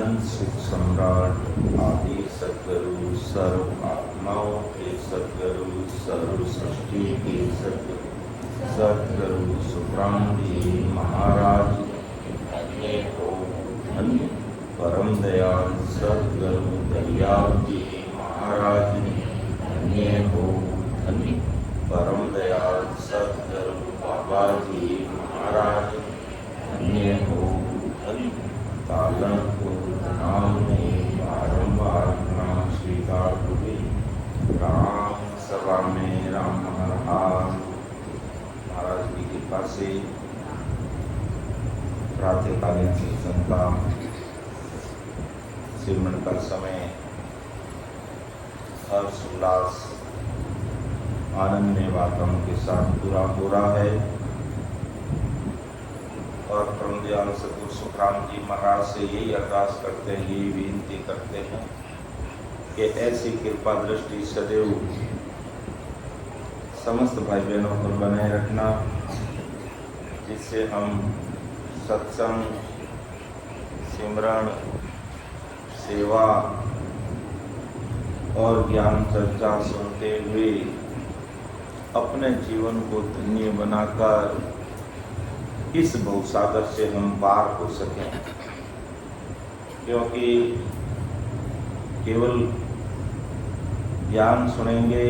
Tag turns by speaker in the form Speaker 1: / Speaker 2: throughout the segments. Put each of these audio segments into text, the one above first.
Speaker 1: अनंत सुख सम्राट आदि सद्गुरु सर्व आत्माओं के सद्गुरु सर्व सृष्टि के सद्गुरु सुखराम जी महाराज धन्य हो धन्य परम दयाल सद्गुरु दयाल जी महाराज धन्य हो धन्य परम दयाल सद्गुरु बाबा जी महाराज धन्य हो धन्य पालनपुर नाम में बारंबार नाम स्वीकार हुए। राम सभा में राम महाराज की कृपा से प्रातःकालीन सत्संग का सिमरन का समय हर्ष उल्लास आनंद वातावरण के साथ पूरा हो रहा है और परम दयाल सद्गुरु सुखराम जी महाराज से यही अरदास करते हैं, यही विनती करते हैं कि ऐसी कृपा दृष्टि सदैव समस्त भाई बहनों पर बनाए रखना, जिससे हम सत्संग सिमरन सेवा और ज्ञान चर्चा सुनते हुए अपने जीवन को धन्य बनाकर इस भवसागर से हम पार हो सकें। क्योंकि केवल ज्ञान सुनेंगे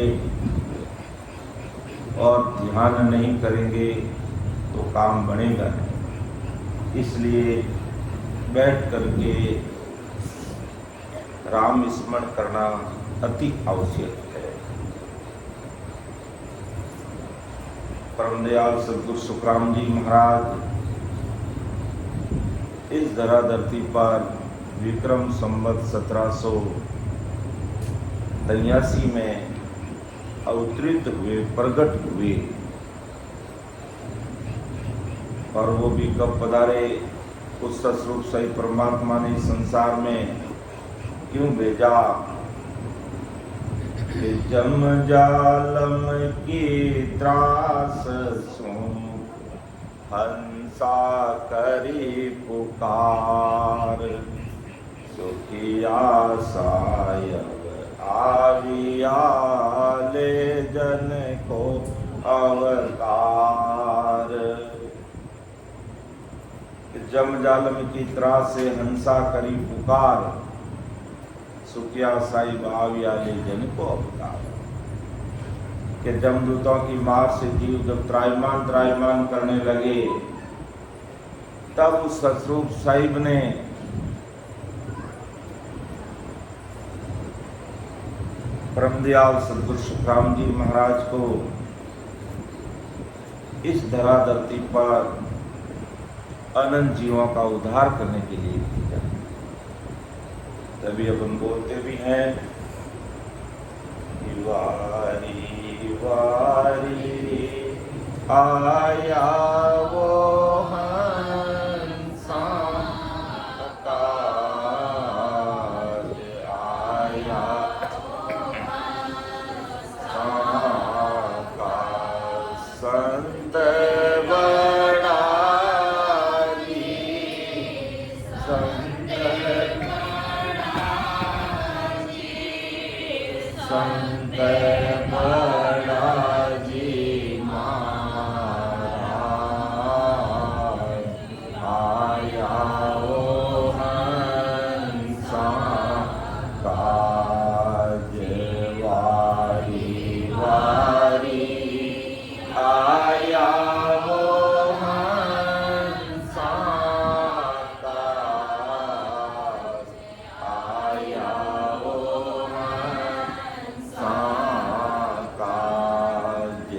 Speaker 1: और ध्यान नहीं करेंगे तो काम बनेगा नहीं। इसलिए बैठ करके राम स्मरण करना अति आवश्यक है। परम दयाल सद्गुरु सुखराम जी महाराज इस धरा धरती पर विक्रम संवत 1783 में अवतरित हुए, प्रकट हुए। और वो भी कब पधारे, उस सस्वरूप सही परमात्मा ने संसार में क्यों भेजा कि जम जालम की त्रास सुन हंसा करी पुकार, सुखिया सायब आविया ले जन को अवतार। जम जालम की त्रास से हंसा करी पुकार, सुखिया साहिब आविया ले जन को अवतार। कि जमदूतों की मार से जीव जब त्रायमान करने लगे, तब उस सतरूप साहिब ने परम दयाल सद्गुरु सुखराम जी महाराज को इस धरा धरती पर अनंत जीवों का उद्धार करने के लिए भेजा। तभी अपन बोलते भी हैं, वारी वारी आया वो हंसा आया संत बड़ा संत बड़ा जी महाराज आया ओ हंसा काज वारी वारी आया ओ हंसा काज आया ओ हंसा काज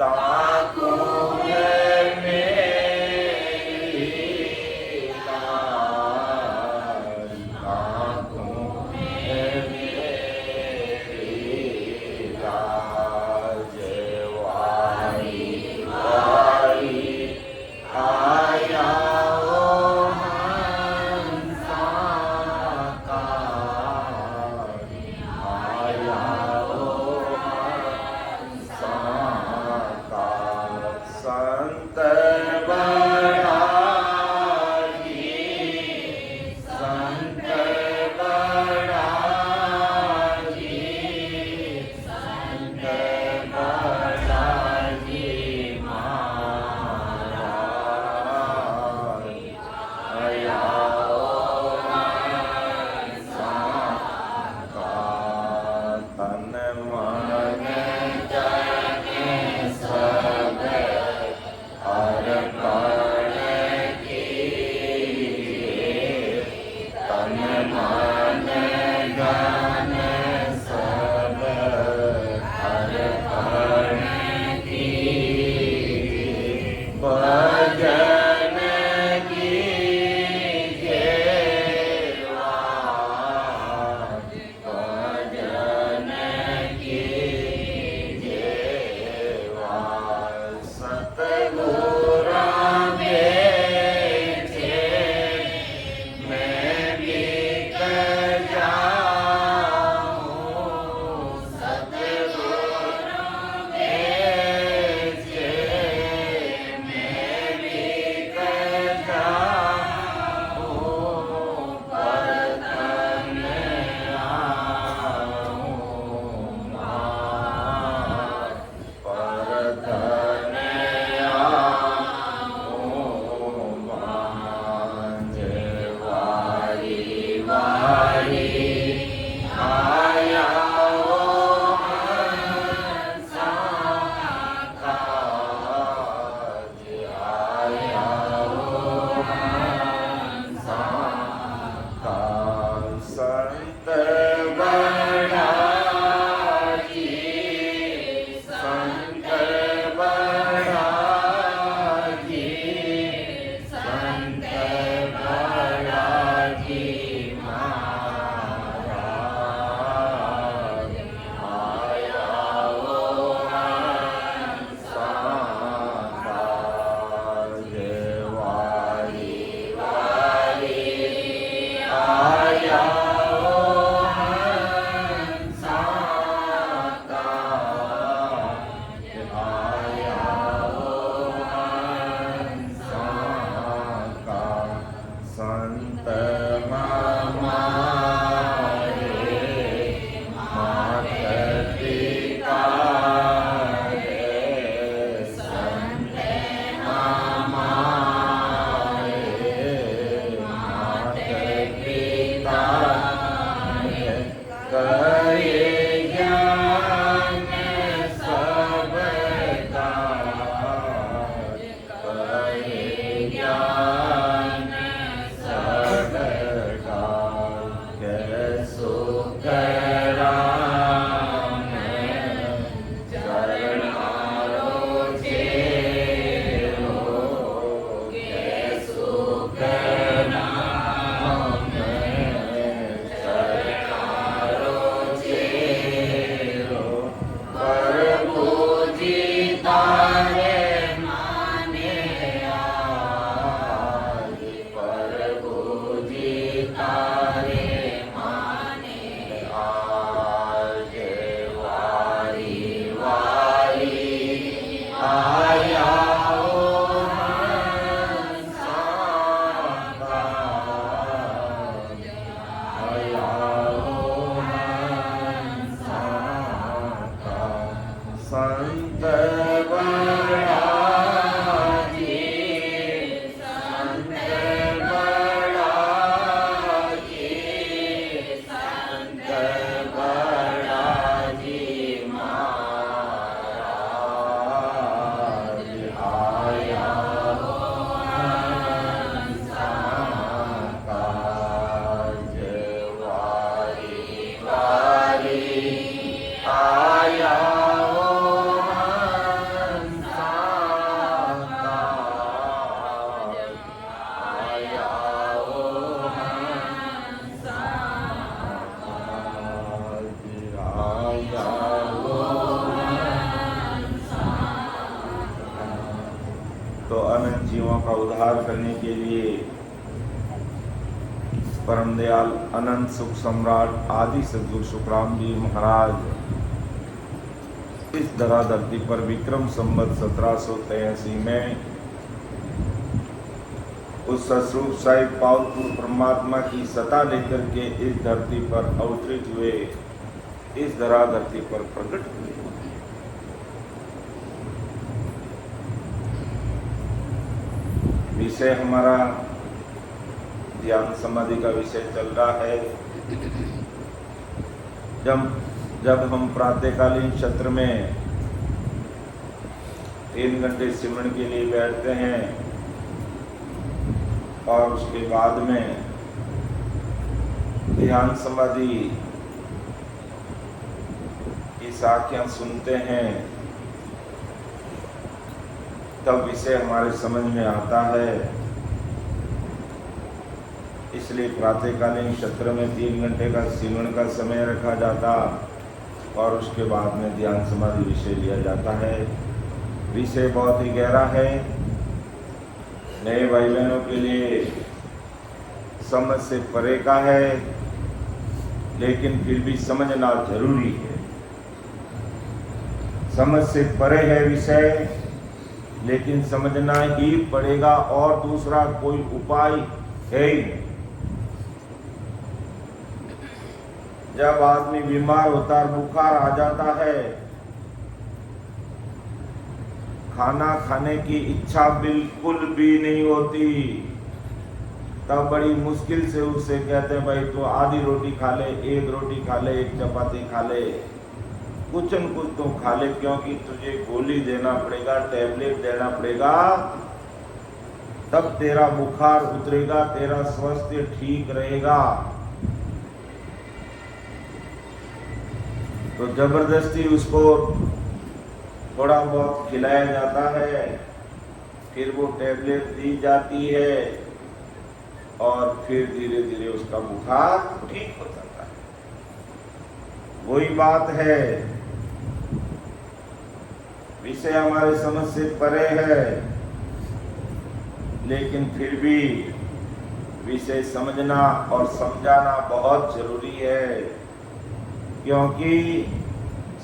Speaker 1: ताको है मेरी लाज, ताको है मेरी लाज। वारी वारी आया ओ हंसा का, आया ओ हंसा का। संत बड़ा जी, संत बड़ा जी, संत बड़ा जी महाराज। आया ओ हंसा का, तन मन जन सब अर्पण कीजिए। तन मन धन सब अर्पण कीजिए। भजन कीजिए वाज, भजन कीजिए वाज। सतगुरु बेचे मैं बिक जाऊं। सतगुरु बेचे मैं बिक जाऊं। परतन आऊंगा, परतन आऊंगा। वारी वारी आया ओ हंसा का, आया ओ हंसा का। संत बड़ा जी, संत बड़ा जी, संत बड़ा जी महाराज। आया ओ हंसा का। वारी वारी आया ओ हंसा का, आया ओ हंसा का। संत हमारे माता पिता रे, संत हमारे माता पिता रे। करे ज्ञान सबका, करे ज्ञान सबका। के सुख राम चरणारो चेरो। के सुख राम चरणारो चेरो। प्रभु जी तारे माने आज, प्रभु जी तारे माने आज। वारी वारी आया ओ हंसा का, आया ओ हंसा का। संत बड़ा जी, संत बड़ा जी, संत बड़ा जी महाराज। आया ओ हंसा का। वारी वारी आया ओ हंसा जीवों का उद्धार करने के लिए परम दयाल अनंत सुख सम्राट आदि सद्गुरु सुखराम जी महाराज इस धरा धरती पर विक्रम संवत 1783 में उस ससुर साहिब पावरफुल परमात्मा की सत्ता लेकर के इस धरती पर अवतरित हुए, इस धरा धरती पर प्रकट हुए। विषय हमारा ध्यान समाधि का विषय चल रहा है। जब हम प्रातःकालीन सत्र में 3 घंटे सिमरन के लिए बैठते हैं और उसके बाद में ध्यान समाधि की साखियां सुनते हैं, तब विषय हमारे समझ में आता है। इसलिए प्रातःकालीन सत्र में 3 घंटे का सिमरन का समय रखा जाता और उसके बाद में ध्यान समाधि विषय लिया जाता है। विषय बहुत ही गहरा है, नए भाई बहनों के लिए समझ से परे का है, लेकिन फिर भी समझना जरूरी है। समझ से परे है विषय, लेकिन समझना ही पड़ेगा और दूसरा कोई उपाय है ही नहीं। जब आदमी बीमार होता है, बुखार आ जाता है, खाना खाने की इच्छा बिल्कुल भी नहीं होती, तब बड़ी मुश्किल से उससे कहते हैं भाई तो आधी रोटी खा ले, 1 रोटी खा ले, 1 चपाती खा ले, कुछ न कुछ तो खा ले, क्योंकि तुझे गोली देना पड़ेगा, टैबलेट देना पड़ेगा, तब तेरा बुखार उतरेगा, तेरा स्वास्थ्य ठीक रहेगा। तो जबरदस्ती उसको थोड़ा बहुत खिलाया जाता है, फिर वो टैबलेट दी जाती है और फिर धीरे धीरे उसका बुखार ठीक हो जाता है। वही बात है, विषय हमारे समझ से परे है, लेकिन फिर भी विषय समझना और समझाना बहुत जरूरी है, क्योंकि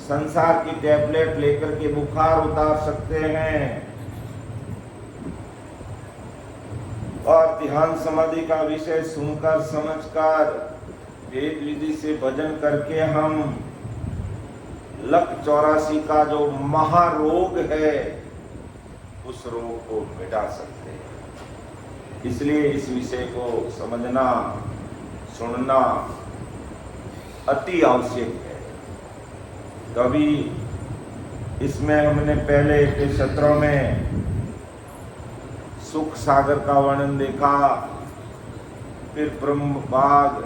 Speaker 1: संसार की टैबलेट लेकर के बुखार उतार सकते हैं और ध्यान समाधि का विषय सुनकर समझकर वेद विधि से भजन करके हम 1,84 का जो महारोग है उस रोग को मिटा सकते हैं। इसलिए इस विषय को समझना सुनना अति आवश्यक है। कभी इसमें हमने पहले के सत्रों में सुख सागर का वर्णन देखा, फिर ब्रह्म बाग,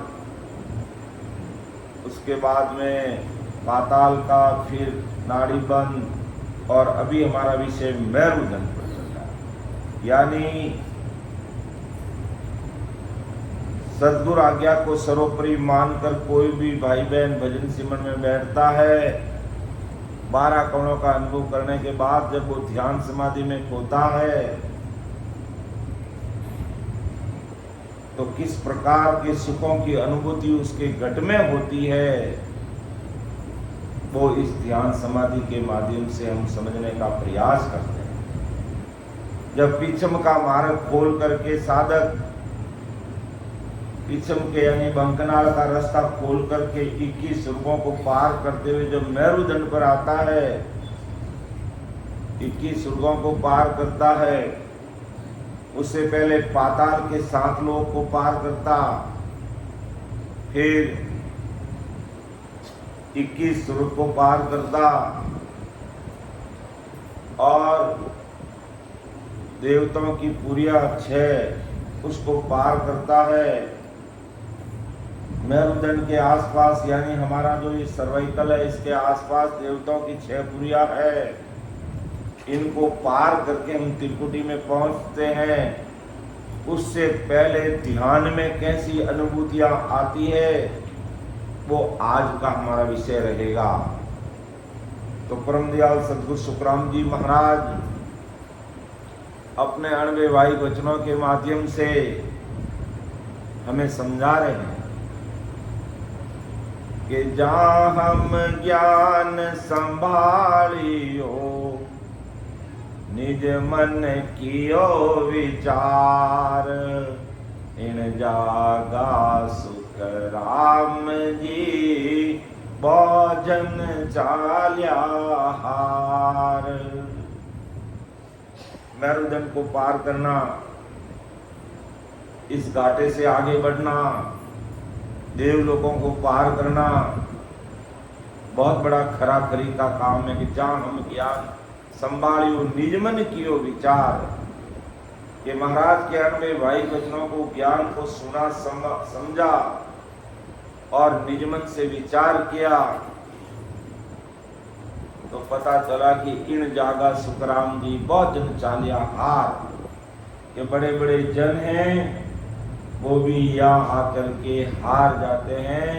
Speaker 1: उसके बाद में पाताल का, फिर नाड़ी बंद, और अभी हमारा विषय मेरुदंड पर चल रहा है। यानी सद्गुरु आज्ञा को सर्वोपरि मानकर कोई भी भाई बहन भजन सिमरन में बैठता है, 12 कणों का अनुभव करने के बाद जब वो ध्यान समाधि में खोता है तो किस प्रकार के सुखों की अनुभूति उसके घट में होती है, वो इस ध्यान समाधि के माध्यम से हम समझने का प्रयास करते हैं। जब पीछम का मार्ग खोल करके साधक पीछम के यानी बंकनाल का रास्ता खोल करके 21 स्वर्गों को पार करते हुए जब मेरुदंड पर आता है, 21 स्वर्गों को पार करता है, उससे पहले पाताल के 7 लोक को पार करता, फिर 21 स्वर्ग को पार करता और देवताओं की पुरिया 6 उसको पार करता है। मेरुदंड के आसपास यानी हमारा जो ये सर्वाइकल है, इसके आसपास देवताओं की 6 पुरिया है, इनको पार करके हम त्रिकुटी में पहुंचते हैं। उससे पहले ध्यान में कैसी अनुभूतियां आती है वो आज का हमारा विषय रहेगा। तो परम दयाल सद्गुरु सुखराम जी महाराज अपने अणव्यवहारिक वचनों के माध्यम से हमें समझा रहे हैं कि जहाँ हम ज्ञान संभालियो, निज मन कियो विचार, इन जागा सुख राम जी, भोजन चाल्या हार। मेरुदंड को पार करना, इस घाटे से आगे बढ़ना, देवलोकों को पार करना बहुत बड़ा खरा खरी का काम है। कि जहाँ हम ज्ञान संभालियो, निज मन कियो विचार, कि महाराज के अण्वय भाई वचनों को, ज्ञान को सुना, समझा और निज मन से विचार किया, तो पता चला कि इन जागा सुखराम जी बहुत जन चालिया हार, के बड़े बड़े जन हैं वो भी यहाँ आकर के हार जाते हैं।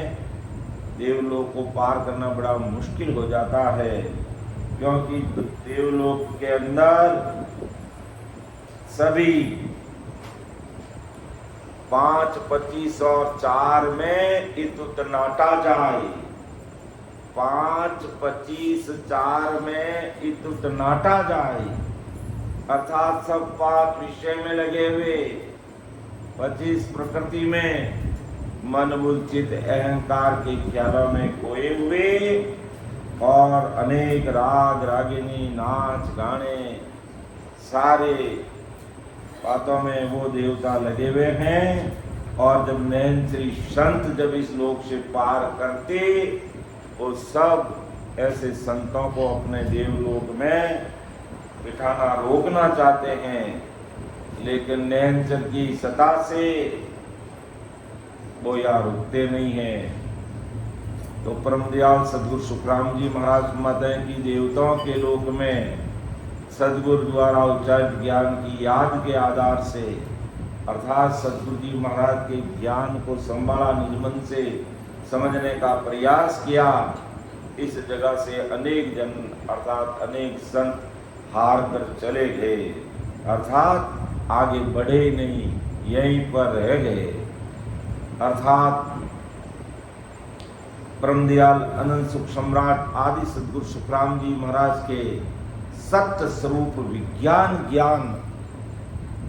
Speaker 1: देवलोक को पार करना बड़ा मुश्किल हो जाता है, क्योंकि देवलोक के अंदर सभी 5, 25 और 4 में इतुत नाटा जाए। 5, 25, 4 में इतुत नाटा जाए, अर्थात सब 5 विषय में लगे हुए, 25 प्रकृति में, मन बुद्धि चित्त अहंकार के ख्यालों में खोए हुए, और अनेक राग रागिनी नाच गाने सारे बातों में वो देवता लगे हुए हैं। और जब नैन श्री संत जब इस लोक से पार करते, वो सब ऐसे संतों को अपने देवलोक में बिठाना रोकना चाहते हैं, लेकिन नैनचर की सता से वो यहाँ रुकते नहीं हैं। तो परम दयाल सदगुरु सुखराम जी महाराज फरमाते हैं कि देवताओं के लोक में सदगुरु द्वारा उच्चारित ज्ञान की याद के आधार से, अर्थात सदगुरु जी महाराज के ज्ञान को संभाला, निज मन से समझने का प्रयास किया, इस जगह से अनेक जन अर्थात अनेक संत हार कर चले गए, अर्थात आगे बढ़े नहीं, यहीं पर रह गए। अर्थात परम दयाल अनंत सुख सम्राट आदि सदगुरु सुखराम जी महाराज के सत्य स्वरूप विज्ञान ज्ञान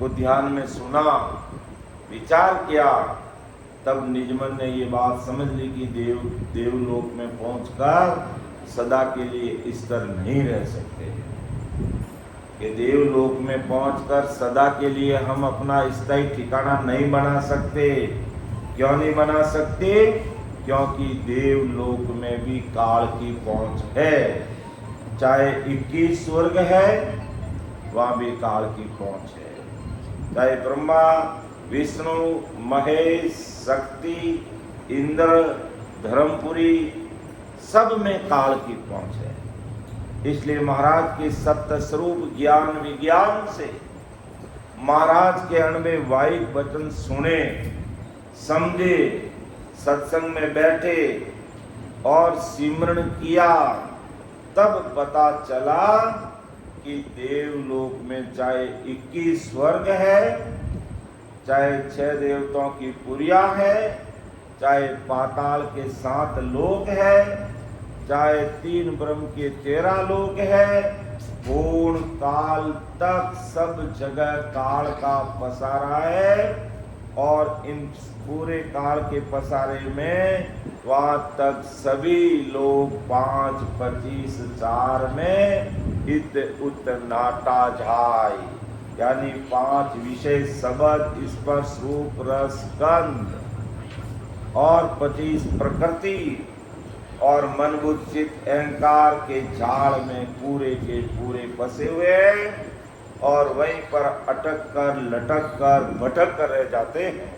Speaker 1: को ध्यान में सुना, विचार किया, तब निजमन ने ये बात समझ ली कि देवलोक में पहुंचकर सदा के लिए इस तरह नहीं रह सकते, कि देवलोक में पहुंचकर सदा के लिए हम अपना स्थायी ठिकाना नहीं बना सकते। क्यों नहीं बना सकते? क्योंकि देवलोक में भी काल की पहुंच है। चाहे 21 स्वर्ग है, वहां भी काल की पहुंच है। चाहे ब्रह्मा, विष्णु, महेश, शक्ति, इंद्र, धर्मपुरी, सब में काल की पहुंच है। इसलिए महाराज के सत्य स्वरूप ज्ञान विज्ञान से महाराज के अण्वय वाहिक वचन सुने, समझे, सत्संग में बैठे और सिमरण किया, तब पता चला कि देवलोक में चाहे 21 स्वर्ग है, चाहे 6 देवताओं की पुरिया है, चाहे पाताल के 7 लोक है, चाहे 3 ब्रह्म के 13 लोक है, पूर्ण काल तक सब जगह काल का पसारा है। और इन पूरे काल के पसारे में वहां तक सभी लोग 5, 25, 4 में इत उत नाटा जाय, यानी 5 विषय शब्द, स्पर्श, रूप, रस, गंध और 25 प्रकृति और मन बुद्धि चित्त अहंकार के जाल में पूरे के पूरे फंसे हुए हैं, और वहीं पर अटक कर, लटक कर, भटक कर रह जाते हैं।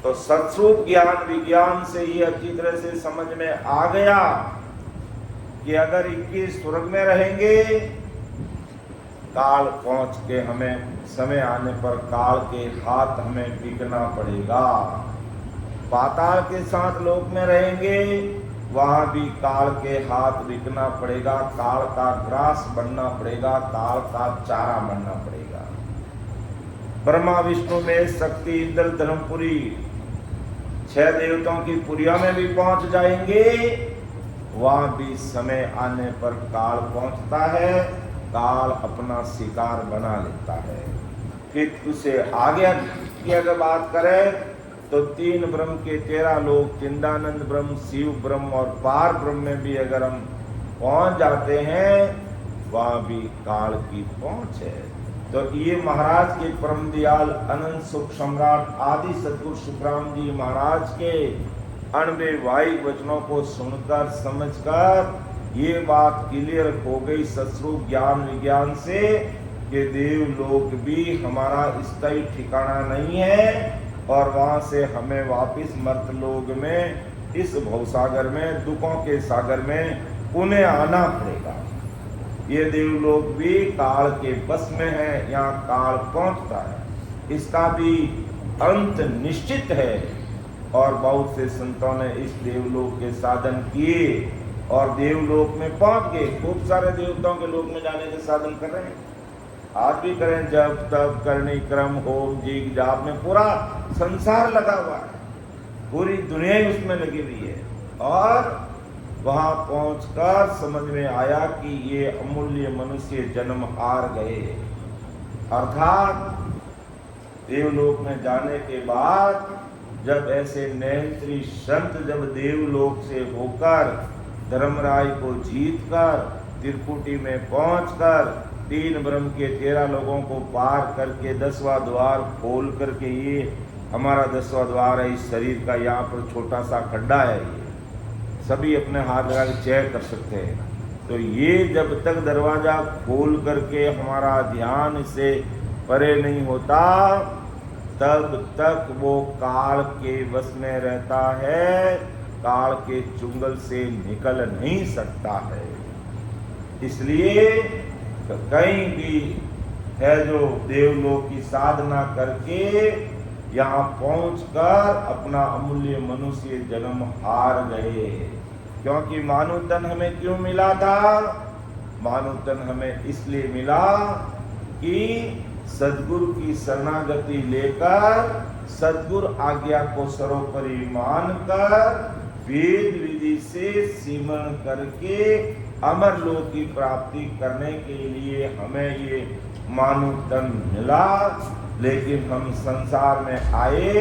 Speaker 1: तो सत्स्वरूप ज्ञान विज्ञान से ये अच्छी तरह से समझ में आ गया कि अगर 21 स्वर्ग में रहेंगे, काल पहुंच के हमें समय आने पर काल के हाथ हमें टिकना पड़ेगा। पाताल के 7 लोक में रहेंगे, वहां भी काल के हाथ बिकना पड़ेगा, काल का ग्रास बनना पड़ेगा, काल का चारा बनना पड़ेगा। ब्रह्मा विष्णु में शक्ति इंद्र धर्मपुरी 6 देवताओं की पुरिया में भी पहुंच जाएंगे। वहां भी समय आने पर काल पहुंचता है, काल अपना शिकार बना लेता है। फिर उसे आगे की अगर बात करें तो 3 ब्रह्म के 13 लोग, चिंदानंद ब्रह्म, शिव ब्रह्म और पार ब्रह्म में भी अगर हम पहुंच जाते हैं, वहां भी काल की पहुंच है। तो ये महाराज के परम दयाल अनंत सुख सम्राट आदि सदगुरु सुखराम जी महाराज के अणबे वाई वचनों को सुनकर समझकर ये बात क्लियर हो गई सस्वरूप ज्ञान विज्ञान से कि देवलोक भी हमारा स्थायी ठिकाना नहीं है और वहां से हमें वापिस मर्तलोक में इस भवसागर में दुखों के सागर में पुनः आना पड़ेगा। ये देवलोक भी काल के बस में है, यहाँ काल पहुंचता है, इसका भी अंत निश्चित है। और बहुत से संतों ने इस देवलोक के साधन किए और देवलोक में पहुंच गए। खूब सारे देवताओं के लोक में जाने के साधन कर रहे हैं, आज भी करें, जब तब करनी क्रम होम जीग जाप में पूरा संसार लगा हुआ है, पूरी दुनिया ही उसमें लगी हुई है। और वहां पहुंचकर समझ में आया कि ये अमूल्य मनुष्य जन्म हार गए। अर्थात देवलोक में जाने के बाद जब ऐसे नैंत्री संत जब देवलोक से होकर धर्मराय को जीतकर त्रिकुटी में पहुंचकर 3 ब्रह्म के 13 लोगों को पार करके 10वां द्वार खोल करके, ये हमारा 10वां द्वार है इस शरीर का, यहाँ पर छोटा सा खड्डा है, ये सभी अपने हाथ लगा के चेक कर सकते हैं। तो ये जब तक दरवाजा खोल करके हमारा ध्यान से परे नहीं होता तब तक वो काल के वश में रहता है, काल के चुंगल से निकल नहीं सकता है। इसलिए तो कहीं भी है जो देवलोक की साधना करके यहाँ पहुंचकर अपना अमूल्य मनुष्य जन्म हार गए। क्योंकि मानव तन हमें क्यों मिला था? मानव तन हमें इसलिए मिला कि सद्गुरु की शरणागति लेकर सद्गुरु आज्ञा को सर्वोपरि मानकर वेद विधि से सिमरण करके अमर लोक की प्राप्ति करने के लिए हमें ये मानव तन मिला। लेकिन हम संसार में आए,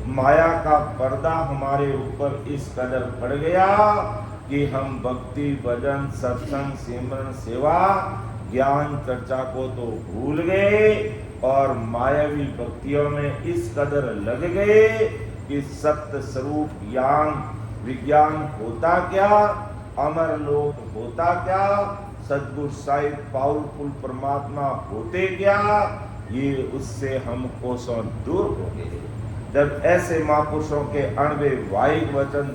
Speaker 1: माया का पर्दा हमारे ऊपर इस कदर पड़ गया कि हम भक्ति भजन सत्संग सिमरन सेवा ज्ञान चर्चा को तो भूल गए और मायावी भक्तियों में इस कदर लग गए कि सत्य स्वरूप ज्ञान विज्ञान होता क्या, अमर लोक होता क्या, सद्गुरु साहिब पावरफुल परमात्मा होते क्या, ये उससे हम कोसों दूर हो गए। जब ऐसे महापुरुषों के अणवे वाहिक वचन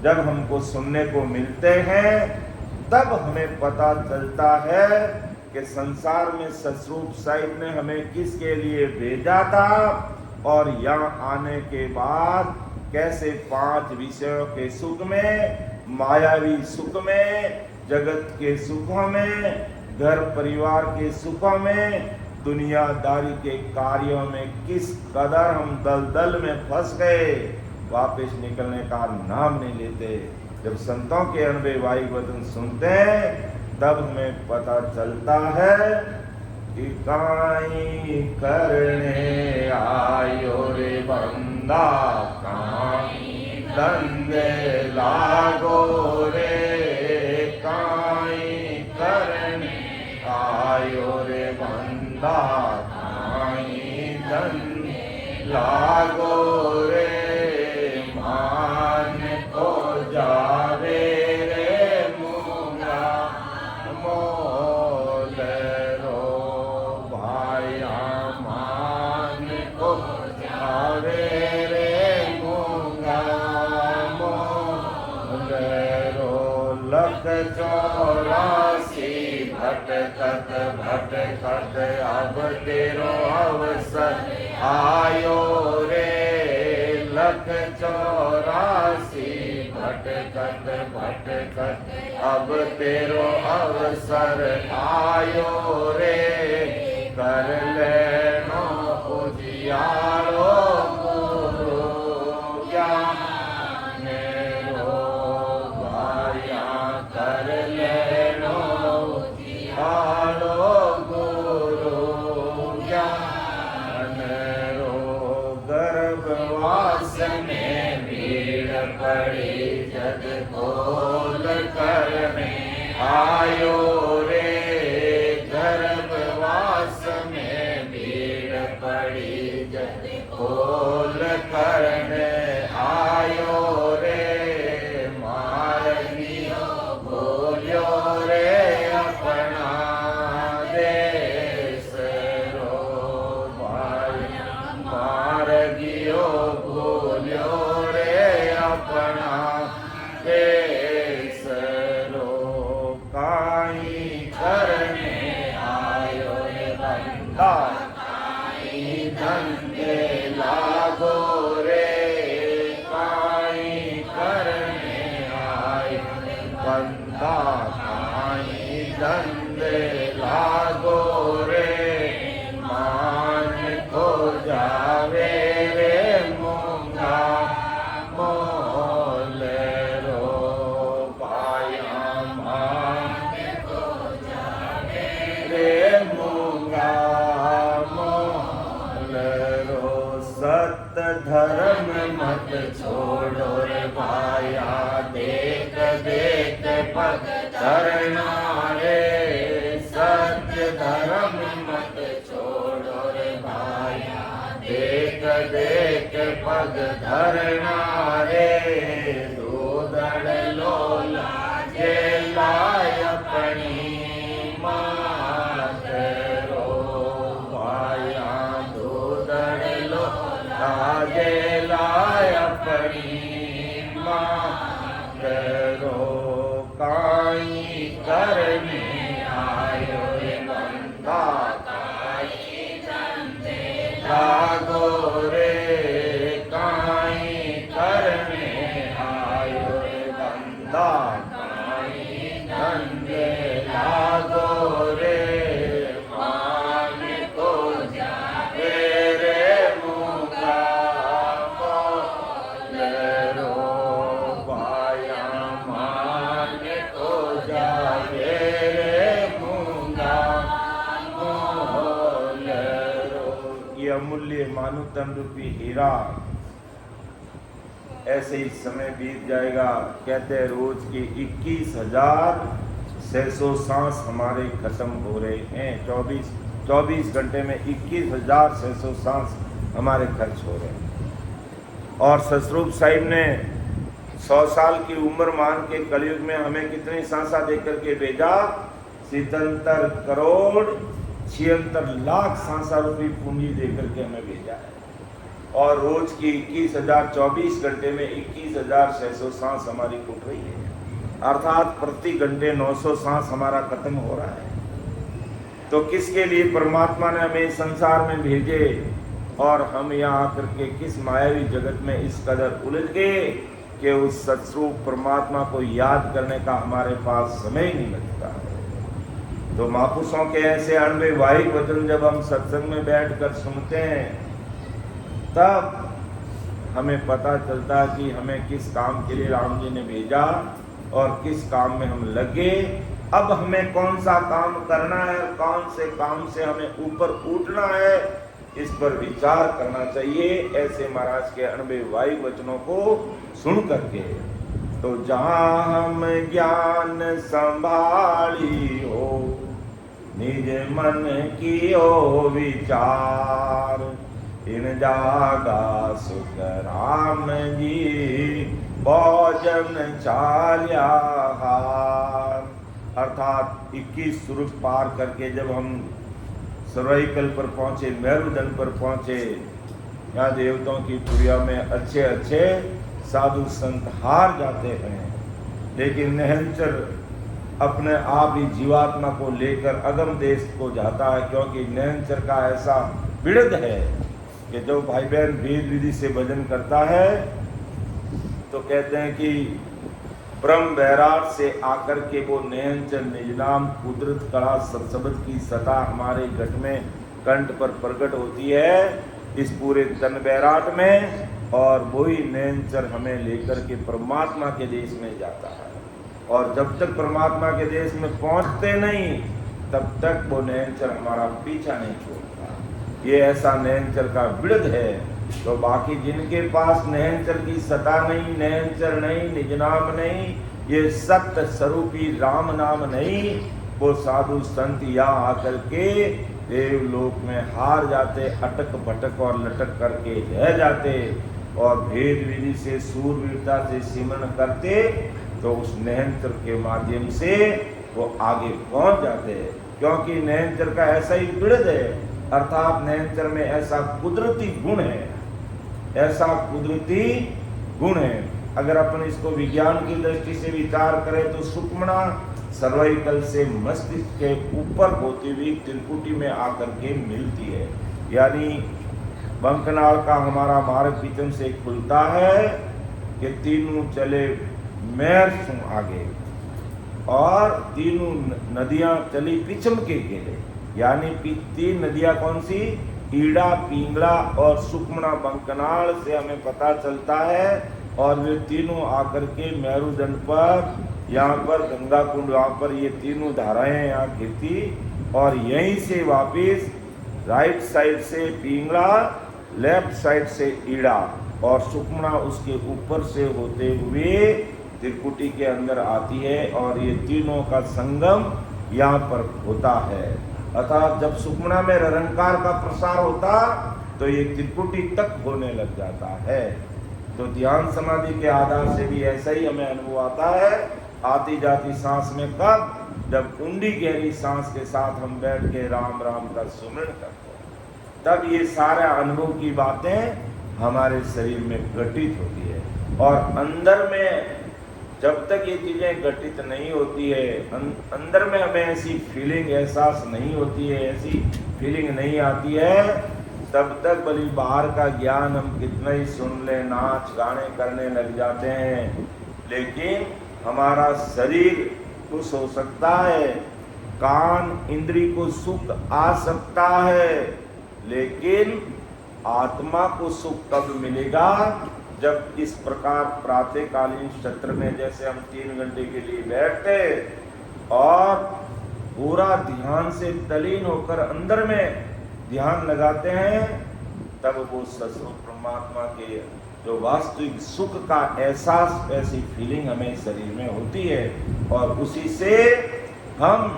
Speaker 1: जब हमको सुनने को मिलते हैं तब हमें पता चलता है कि संसार में सतरूप साहिब ने हमें किसके लिए भेजा था और यहाँ आने के बाद कैसे 5 विषयों के सुख में, मायावी सुख में, जगत के सुखों में, घर परिवार के सुखों में, दुनियादारी के कार्यों में किस कदर हम दलदल में फंस गए, वापस निकलने का नाम नहीं लेते। जब संतों के अणवे वाई वचन सुनते हैं तब हमें पता चलता है कि काई करने आयो रे बंदा, काई दंगे लागो रे, काई करने आयो रे बंदा, काई दंगे लागो रे, मान को जावे रे मुंगा मोल रो भाया, मान को जावे रे मुंगा मोल रो। लख 84 भटकत भटकत अब तेरो अवसर आयो रे, लख 84 भटकत भटकत अब तेरो अवसर आयो रे, कर लेनो उजियारो गुरु ज्ञान रो भाया, कर लेनो उजियारो गुरु ज्ञान रो। गर्भवास में भीड़ पड़ी जग खोल कर में आयो रे, गर्भवास में भीड़ पड़ी जग खोल कर में आयो रे, मारगियो बोलियो रे अपना देश रो भाया, मारगियो बोलियो रे अपना देश रो। काई करने आयो रे बंदा, काई धंधे लागो रे, काई करने आयो रे बंदा, काई धंधे लागो रे, मान को जावे रे मूंगा मोल रो पाया, मान को जावे रे मूंगा मोल रो। सत्य धर्म मत छोड़ो रे भाया, देख देख पग धरना रे, सत्य धर्म मत छोड़ो रे भाया, देख देख पग धरना रे, दूधड़ लोला जे लाय अपनी मात रो भाया, दूधड़ लोला जे लाय अपनी मात रो। काई करने आयो रे बंदा, काई धंधे लागो रे, काई करने आयो रे बंदा, काई धंधे लागो रे, मान को जावे रे मूंगा मोल रो भाया, मान को जावे रे मूंगा मोल रो। ये अमूल्य मानव तन रूपी हीरा ऐसे ही समय बीत जाएगा। कहते हैं रोज के 21,600 सांस हमारे खत्म हो रहे हैं। 24 घंटे में 21,600 सांस हमारे खर्च हो रहे हैं। और ससरूप साहिब ने 100 साल की उम्र मान के कलयुग में हमें कितनी सांसा देकर के भेजा? 77 करोड़ 76 लाख सांसा रूपी पूंजी देकर के हमें भेजा है। और रोज की 21,024 घंटे में 21,600 सांस हमारी फूट रही है, अर्थात प्रति घंटे 900 सांस हमारा खत्म हो रहा है। तो किसके लिए परमात्मा ने हमें संसार में भेजे और हम यहाँ आकर के किस मायावी जगत में इस कदर उलझ गए कि उस सत्स्वरूप परमात्मा को याद करने का हमारे पास समय ही नहीं लगता है। तो महापुरुषों के ऐसे अणवैवाहिक वचन जब हम सत्संग में बैठकर सुनते हैं तब हमें पता चलता है कि हमें किस काम के लिए राम जी ने भेजा और किस काम में हम लगे। अब हमें कौन सा काम करना है और कौन से काम से हमें ऊपर उठना है, इस पर विचार करना चाहिए। ऐसे महाराज के अणवैवाहिक वचनों को सुन करके तो जहाँ हम ज्ञान संभाली हो, निज मन की ओ विचार, इन जागा सुख राम जी भोजन चाल्या हार। अर्थात 21 स्वरूप पार करके जब हम सरवैकल पर पहुंचे, मेरुदंड पर पहुंचे, यहाँ देवताओं की पुरिया में अच्छे अच्छे साधु संत हार जाते हैं, लेकिन निहंचर अपने आप ही जीवात्मा को लेकर अगम देश को जाता है। क्योंकि निहंचर का ऐसा विड़द है कि जो भाई बहन वेद विधि से भजन करता है तो कहते हैं कि ब्रह्म बैराट से आकर के वो नयनचर निजनाम कुदरत कड़ा सत्सबद की सता हमारे घट में कंठ पर प्रकट होती है इस पूरे तन बैराट में, और वही नयनचर हमें लेकर के परमात्मा के देश में जाता है। और जब तक परमात्मा के देश में पहुंचते नहीं तब तक वो नयनचर हमारा पीछा नहीं छोड़ता। ये ऐसा नयनचर का विड़द है। तो बाकी जिनके पास नयनचर की सता नहीं, नयनचर नहीं, निजनाम नहीं, ये सत्य स्वरूपी राम नाम नहीं, वो साधु संत यहाँ आकर के देवलोक में हार जाते, अटक भटक और लटक करके रह जाते, और भेद विधि से सूरवीरता से सिमरण करते तो उस नयनचर के माध्यम से वो आगे पहुंच जाते हैं। क्योंकि नयनचर का ऐसा ही विड़द है, अर्थात नयनचर में ऐसा कुदरती गुण है, ऐसा कुदरती गुण है। अगर अपन इसको विज्ञान की दृष्टि से विचार करें तो सुक्मणा सर्वाइकल से मस्तिष्क के ऊपर होती हुई त्रिकुटी में आकर के मिलती है। यानी बंकनाल का हमारा मार्ग पीछम से खुलता है कि तीनों चले मैर सु आगे, और तीनों नदियां चली पिछम के लिए। यानी तीन नदियां कौन सी? ईड़ा, पिंगला और सुक्मणा बंकनाल से हमें पता चलता है। और वे तीनों आकर के मेरुदंड पर, यहाँ पर गंगा कुंड, वहाँ पर ये तीनों धाराएं यहाँ गिरती, और यहीं से वापिस राइट साइड से पिंगला, लेफ्ट साइड से ईड़ा, और सुक्मणा उसके ऊपर से होते हुए त्रिकुटी के अंदर आती है, और ये तीनों का संगम यहाँ पर होता है। अर्थात जब सुक्मणा में निरंकार का प्रसार होता तो ये त्रिकुटी तक होने लग जाता है। तो ध्यान समाधि के आधार से भी ऐसा ही हमें अनुभव आता है। आती जाती सांस में कब? जब ऊंडी गहरी सांस के साथ हम बैठ के राम राम का सुमिरन करते हैं, तब ये सारा अनुभव की बातें हमारे शरीर में घटित होती है। और अंदर में जब तक ये चीजें घटित नहीं होती है, अंदर में हमें ऐसी फीलिंग, एहसास नहीं होती है, ऐसी फीलिंग नहीं आती है, तब तक भली बाहर का ज्ञान हम कितना ही सुन ले, नाच गाने करने लग जाते हैं, लेकिन हमारा शरीर खुश हो सकता है, कान इंद्री को सुख आ सकता है, लेकिन आत्मा को सुख कब मिलेगा? जब इस प्रकार प्रातःकालीन सत्र में जैसे हम 3 घंटे के लिए बैठते और पूरा ध्यान से तलीन होकर अंदर में ध्यान लगाते हैं, तब वो सस्वरूप परमात्मा के जो वास्तविक सुख का एहसास, ऐसी फीलिंग हमें शरीर में होती है। और उसी से हम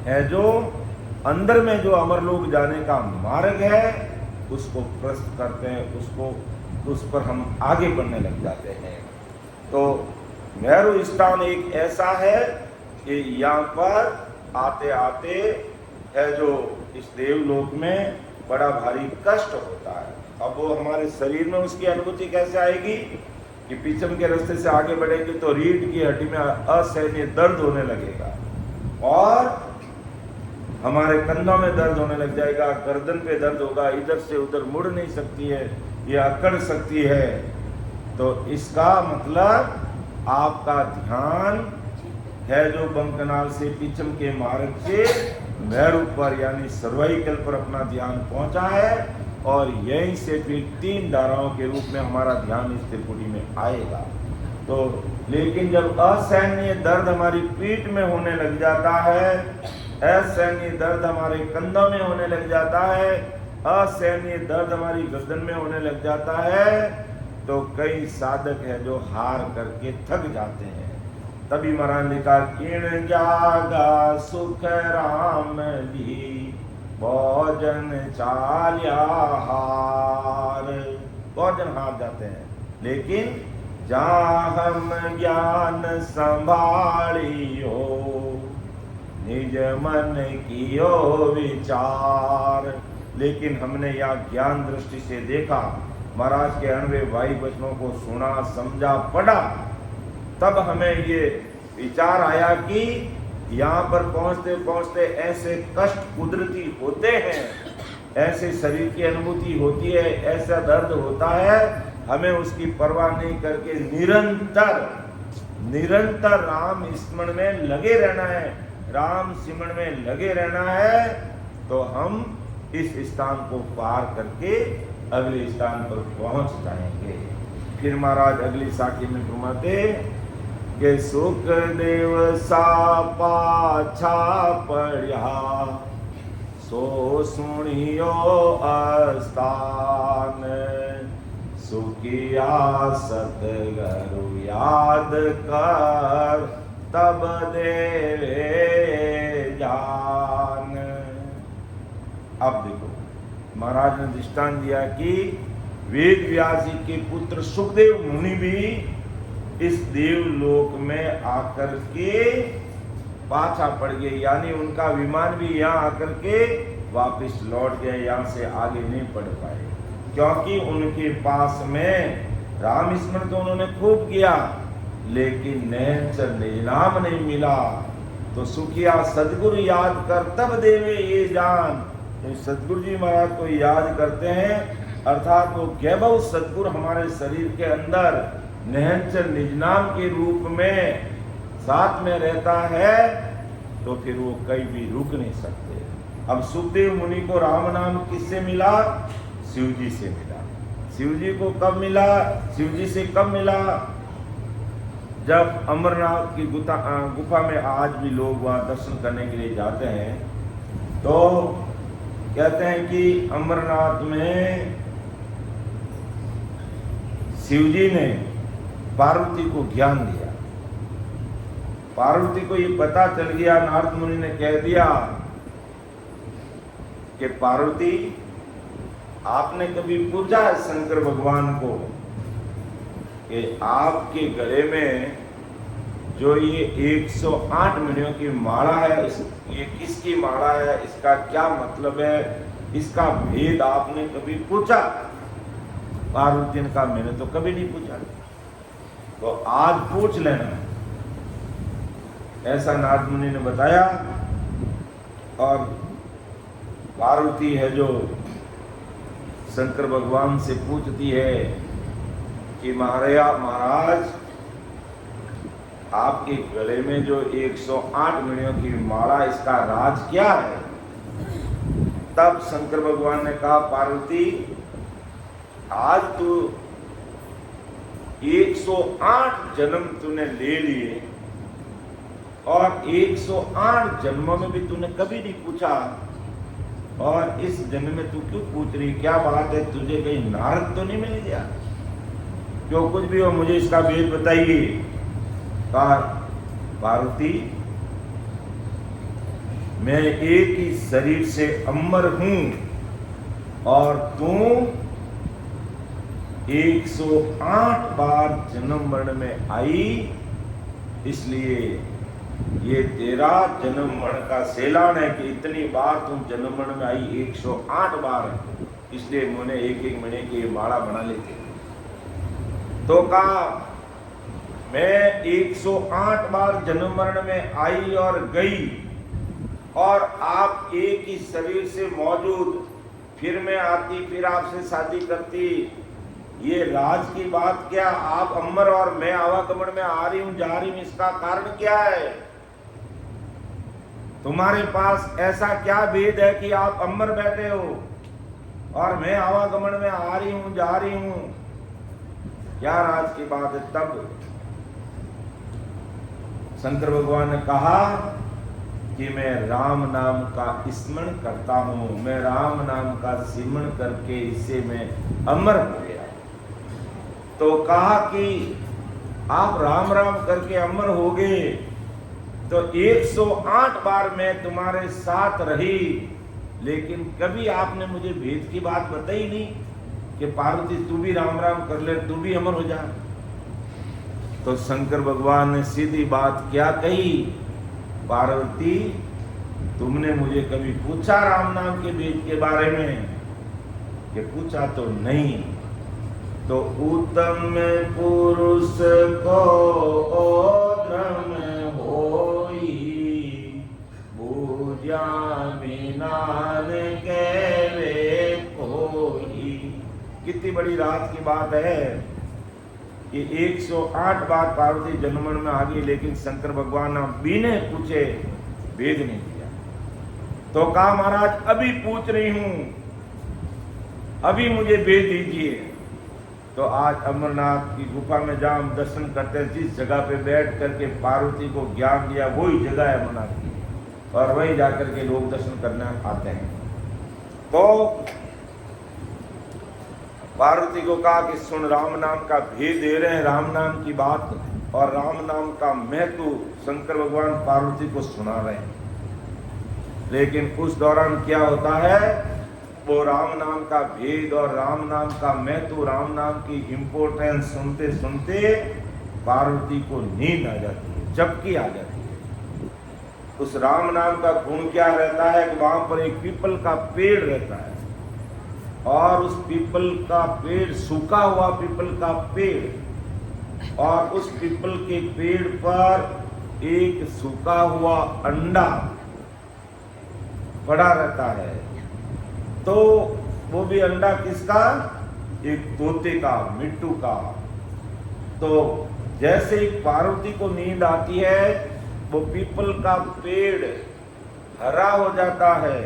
Speaker 1: है जो अंदर में जो अमरलोक जाने का मार्ग है उसको प्रस्तुत करते हैं, उस पर हम आगे बढ़ने लग जाते हैं। तो मेरू स्थान एक ऐसा है कि यहाँ पर आते आते है जो इस देवलोक में बड़ा भारी कष्ट होता है। अब वो हमारे शरीर में उसकी अनुभूति कैसे आएगी कि पीछम के रास्ते से आगे बढ़ेंगे तो रीढ़ की हड्डी में असहनीय दर्द होने लगेगा, और हमारे कंधों में दर्द होने लग जाएगा, गर्दन पे दर्द होगा, इधर से उधर मुड़ नहीं सकती है, ये अकड़ सकती है। तो इसका मतलब आपका ध्यान है जो बंकनाल से पीछम के मार्ग से मेरू पर यानी सर्वाइकल पर अपना ध्यान पहुंचा है, और यहीं से फिर 3 धाराओं के रूप में हमारा ध्यान इस त्रिपुटी में आएगा। तो लेकिन जब असहनीय दर्द हमारी पीठ में होने लग जाता है, असहनीय दर्द हमारे कंधों में होने लग जाता है, असहनीय दर्द हमारी गर्दन में होने लग जाता है, तो कई साधक है जो हार करके थक जाते हैं। तभी महाराज लिखा, किण जागा सुख राम ली, भोजन चाल्या हार। भोजन हार जाते हैं, लेकिन जहाँ हम ज्ञान संभालियो, निज मन कियो विचार। लेकिन हमने यह ज्ञान दृष्टि से देखा, महाराज के अनवे वाई वचनों को सुना, समझा, पढ़ा, तब हमें ये विचार आया कि यहाँ पर पहुँचते पहुँचते ऐसे कष्ट कुदरती होते हैं, ऐसे शरीर की अनुभूति होती है, ऐसा दर्द होता है, हमें उसकी परवाह नहीं करके निरंतर निरंतर राम स्मरण में लगे रहना है, राम सिमरण में लगे रहना है, तो हम इस स्थान को पार करके अगले स्थान पर पहुंच जाएंगे। फिर महाराज अगली साखी में फरमाते कि सुखदेव सा पाछा पढ़िया सो सुनियो अस्थान सुखिया सतगुरु याद कर तब देवे जान। अब देखो महाराज ने दृष्टांत दिया कि वेद व्यास जी के पुत्र सुखदेव मुनि भी इस देवलोक में आकर के पाछा पड़ गए, यानी उनका विमान भी यहाँ आकर के वापस लौट गए, यहाँ से आगे नहीं बढ़ पाए, क्योंकि उनके पास में राम स्मरण तो उन्होंने खूब किया, लेकिन निरंतर निज नाम नहीं मिला। तो सुखिया सदगुरु याद कर तब देवे ये जान। तो सदगुरु जी महाराज को याद करते हैं, अर्थात वो वैभव सदगुरु हमारे शरीर के अंदर निरंतर निज नाम के रूप में साथ में रहता है, तो फिर वो कहीं भी रुक नहीं सकते। अब सुखदेव मुनि को राम नाम किससे मिला? शिव जी से मिला। शिव जी को कब मिला? शिव जी से कब मिला? जब अमरनाथ की गुफा में आज भी लोग वहां दर्शन करने के लिए जाते हैं, तो कहते हैं कि अमरनाथ में शिवजी ने पार्वती को ज्ञान दिया। पार्वती को ये पता चल गया, नारद मुनि ने कह दिया कि पार्वती आपने कभी पूछा है शंकर भगवान को कि आपके गले में जो ये 108 मणियों की माला है, ये किसकी माला है, इसका क्या मतलब है, इसका भेद आपने कभी पूछा? पार्वती ने कहा मैंने तो कभी नहीं पूछा। तो आज पूछ लेना, ऐसा नारद मुनि ने बताया। और पार्वती है जो शंकर भगवान से पूछती है कि महाराज आपके गले में जो 108 मणियों की माला, इसका राज क्या है? तब शंकर भगवान ने कहा पार्वती आज तू 108 जन्म तूने ले लिए और 108 जन्मों में भी तूने कभी नहीं पूछा, और इस जन्म में तू क्यों पूछ रही? क्या बात है, तुझे कहीं नारद तो नहीं मिल गया? जो कुछ भी हो मुझे इसका भेद बताइए। कहा पार्वती मैं एक ही शरीर से अमर हूं और तू 108 बार जन्म मरण में आई, इसलिए ये तेरा जन्म मरण का सेलान है कि इतनी बार तुम जन्म मरण में आई, 108 बार, इसलिए मैंने एक एक महीने की माला बना लेते। तो कहा मैं 108 बार जन्म मरण में आई और गई, और आप एक ही शरीर से मौजूद, फिर मैं आती, फिर आपसे शादी करती, ये राज की बात क्या? आप अमर और मैं आवागमन में आ रही हूं, जा रही हूं, इसका कारण क्या है? तुम्हारे पास ऐसा क्या भेद है कि आप अमर बैठे हो और मैं आवागमन में आ रही हूं, जा रही हूं? क्या राज की बात है? तब शंकर भगवान ने कहा कि मैं राम नाम का स्मरण करता हूं, मैं राम नाम का सिमरण करके इससे मैं अमर हो गया। तो कहा कि आप राम राम करके अमर हो गए, तो 108 बार मैं तुम्हारे साथ रही, लेकिन कभी आपने मुझे भेद की बात बताई नहीं कि पार्वती तू भी राम राम कर ले, तू भी अमर हो जा। तो शंकर भगवान ने सीधी बात क्या कही, पार्वती तुमने मुझे कभी पूछा राम नाम के भेद के बारे में? कि पूछा तो नहीं। तो उत्तम पुरुष को ओद्रम होई, पूजा बिनान कहवे कोई। कितनी बड़ी रात की बात है कि 108 बार पार्वती जन्मन में आ गई, लेकिन शंकर भगवान ने बिना पूछे भेद नहीं दिया। तो कहा महाराज अभी पूछ रही हूं, अभी मुझे भेद दीजिए। तो आज अमरनाथ की गुफा में जहां हम दर्शन करते हैं, जिस जगह पे बैठ करके पार्वती को ज्ञान दिया, वही जगह है अमरनाथ की, और वही जाकर के लोग दर्शन करने आते हैं। तो पार्वती को कहा कि सुन, राम नाम का भेद दे रहे हैं, राम नाम की बात और राम नाम का महत्व शंकर भगवान पार्वती को सुना रहे हैं। लेकिन उस दौरान क्या होता है, वो राम नाम का भेद और राम नाम का महत्व, राम नाम की इंपॉर्टेंस सुनते सुनते पार्वती को नींद आ जाती है, झपकी आ जाती है। उस राम नाम का गुण क्या रहता है कि वहां पर एक पीपल का पेड़ रहता है, और उस पीपल का पेड़, सूखा हुआ पीपल का पेड़, और उस पीपल के पेड़ पर एक सूखा हुआ अंडा पड़ा रहता है। तो वो भी अंडा किसका, एक तोते का, मिट्टू का। तो जैसे ही पार्वती को नींद आती है, वो पीपल का पेड़ हरा हो जाता है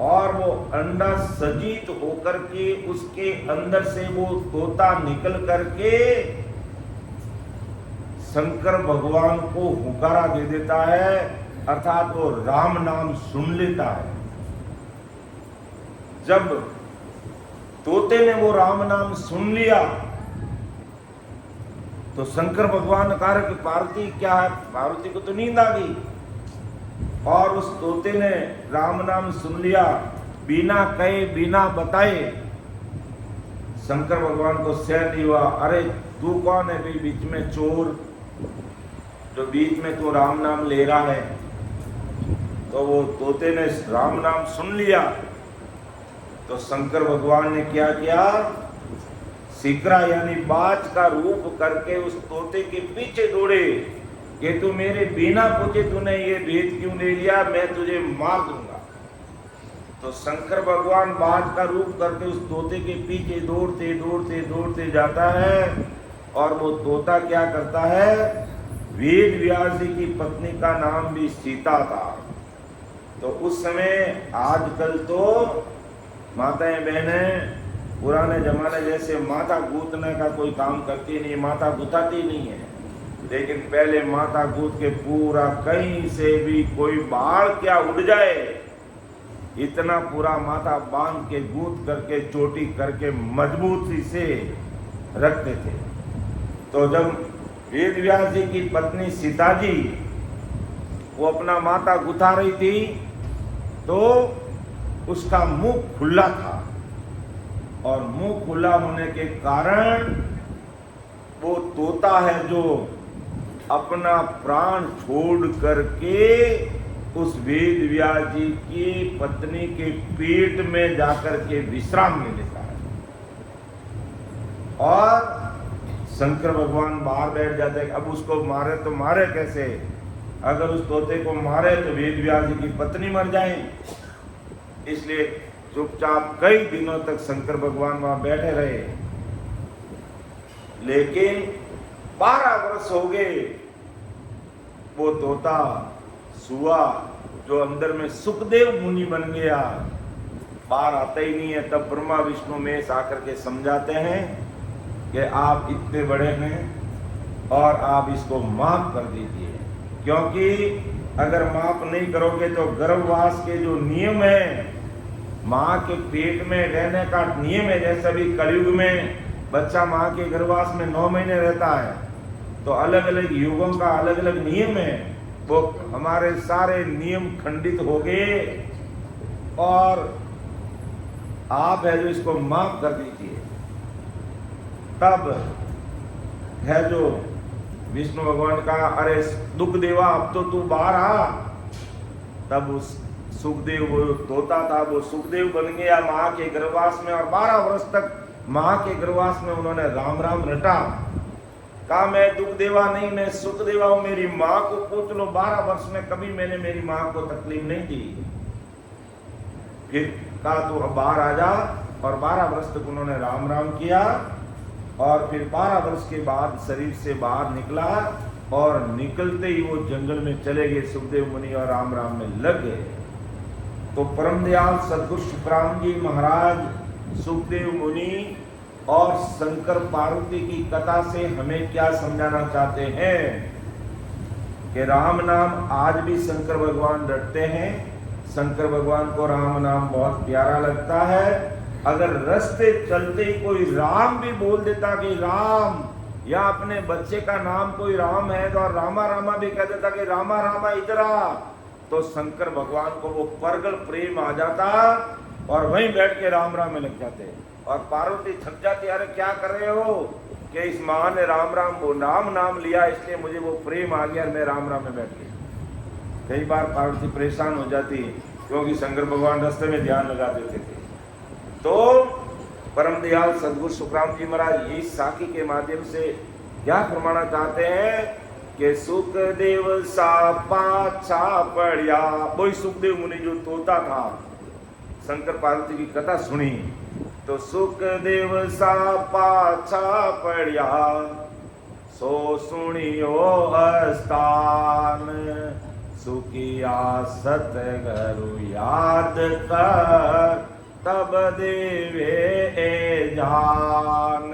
Speaker 1: और वो अंडा सजीत होकर के उसके अंदर से वो तोता निकल करके शंकर भगवान को हुकारा दे देता है, अर्थात वो राम नाम सुन लेता है। जब तोते ने वो राम नाम सुन लिया तो शंकर भगवान ने कहा कि पार्वती क्या है, पार्वती को तो नींद आ गई, और उस तोते ने राम नाम सुन लिया बिना कहे बिना बताए। शंकर भगवान को सहन नहीं हुआ, अरे तू कौन है भाई बीच में चोर, जो बीच में तू राम नाम ले रहा है। तो वो तोते ने राम नाम सुन लिया, तो शंकर भगवान ने क्या किया, सिकरा यानी बाज का रूप करके उस तोते के पीछे दौड़े कि तू मेरे बिना पूछे तूने ये भेद क्यों ले लिया, मैं तुझे मार दूंगा। तो शंकर भगवान बाज का रूप करके उस तोते के पीछे दौड़ते दौड़ते दौड़ते जाता है, और वो तोता क्या करता है, वेद व्यास जी की पत्नी का नाम भी सीता था। तो उस समय, आजकल तो माताएं बहनें पुराने जमाने जैसे माथा गूंथने का कोई काम करती नहीं, माथा गुथाती नहीं है, लेकिन पहले माथा गूंथ के पूरा कहीं से भी कोई बाढ़ क्या उड़ जाए, इतना पूरा माथा बांध के गूंथ करके चोटी करके मजबूती से रखते थे। तो जब वेद व्यास जी की पत्नी सीता जी वो अपना माथा गुथा रही थी, तो उसका मुंह खुला था, और मुंह खुला होने के कारण वो तोता है जो अपना प्राण छोड़ करके उस वेद व्यास जी की पत्नी के पेट में जाकर के विश्राम ले लेता है, और शंकर भगवान बाहर बैठ जाते हैं। अब उसको मारे तो मारे कैसे, अगर उस तोते को मारे तो वेद व्यास जी की पत्नी मर जाए, इसलिए चुपचाप कई दिनों तक शंकर भगवान वहां बैठे रहे। लेकिन 12 वर्ष हो गए, वो तोता सुआ जो अंदर में सुखदेव मुनि बन गया, बाहर आता ही नहीं है। तब ब्रह्मा विष्णु महेश आकर के समझाते हैं कि आप इतने बड़े हैं और आप इसको माफ कर दीजिए, क्योंकि अगर माफ नहीं करोगे तो गर्भवास के जो नियम है, माँ के पेट में रहने का नियम है, जैसे अभी कलयुग में बच्चा माँ के गर्भवास में 9 महीने रहता है, तो अलग अलग युगों का अलग अलग नियम है, वो हमारे सारे नियम खंडित हो गए, और आप है जो इसको माफ कर दीजिए। तब है जो विष्णु भगवान का, अरे दुख देवा अब तो तू बाहर आ। तब उस सुखदेव, वो तोता था, वो सुखदेव बन गया माँ के गर्भवास में, और 12 वर्ष तक माँ के गर्भवास में उन्होंने राम राम रटा। कहा मैं दुख देवा नहीं, मैं सुख देवा हूं, मेरी माँ को पूछ लो, 12 वर्ष में कभी मैंने मेरी माँ को तकलीफ नहीं दी। फिर कहा तू अब बाहर आ जा, और 12 वर्ष तक उन्होंने राम राम किया, और फिर 12 वर्ष के बाद शरीर से बाहर निकला और निकलते ही वो जंगल में चले गए। सुखदेव मुनि और राम राम में लग गए। तो परम दयाल सदगुरु सुखराम जी महाराज, सुखदेव मुनि और शंकर पार्वती की कथा से हमें क्या समझाना चाहते हैं कि राम नाम आज भी शंकर भगवान रटते हैं। शंकर भगवान को राम नाम बहुत प्यारा लगता है। अगर रास्ते चलते ही कोई राम भी बोल देता कि राम, या अपने बच्चे का नाम कोई राम है तो रामा रामा भी कह देता कि रामा रामा इधर आ, तो शंकर भगवान को वो परगल प्रेम आ जाता और वहीं बैठ के राम राम में लग जाते। और पार्वती थक जाती, अरे क्या कर रहे हो कि इस माँ ने राम राम वो नाम लिया इसलिए मुझे वो प्रेम आ गया और मैं राम राम में बैठ गई। कई बार पार्वती परेशान हो जाती क्योंकि शंकर भगवान रास्ते में ध्यान लगा देते थे। तो परम दयाल सदगुरु सुखराम जी महाराज इस साखी के माध्यम से क्या फरमाना चाहते हैं कि सुखदेव सा पाछा पड़िया। वही सुखदेव मुनि जो तोता था, शंकर पार्वती की कथा सुनी तो सुखदेव सा पाछा पड़िया, सो सुनियो अस्तान, सुखिया सतगुरु याद कर, तब देवे ए जान।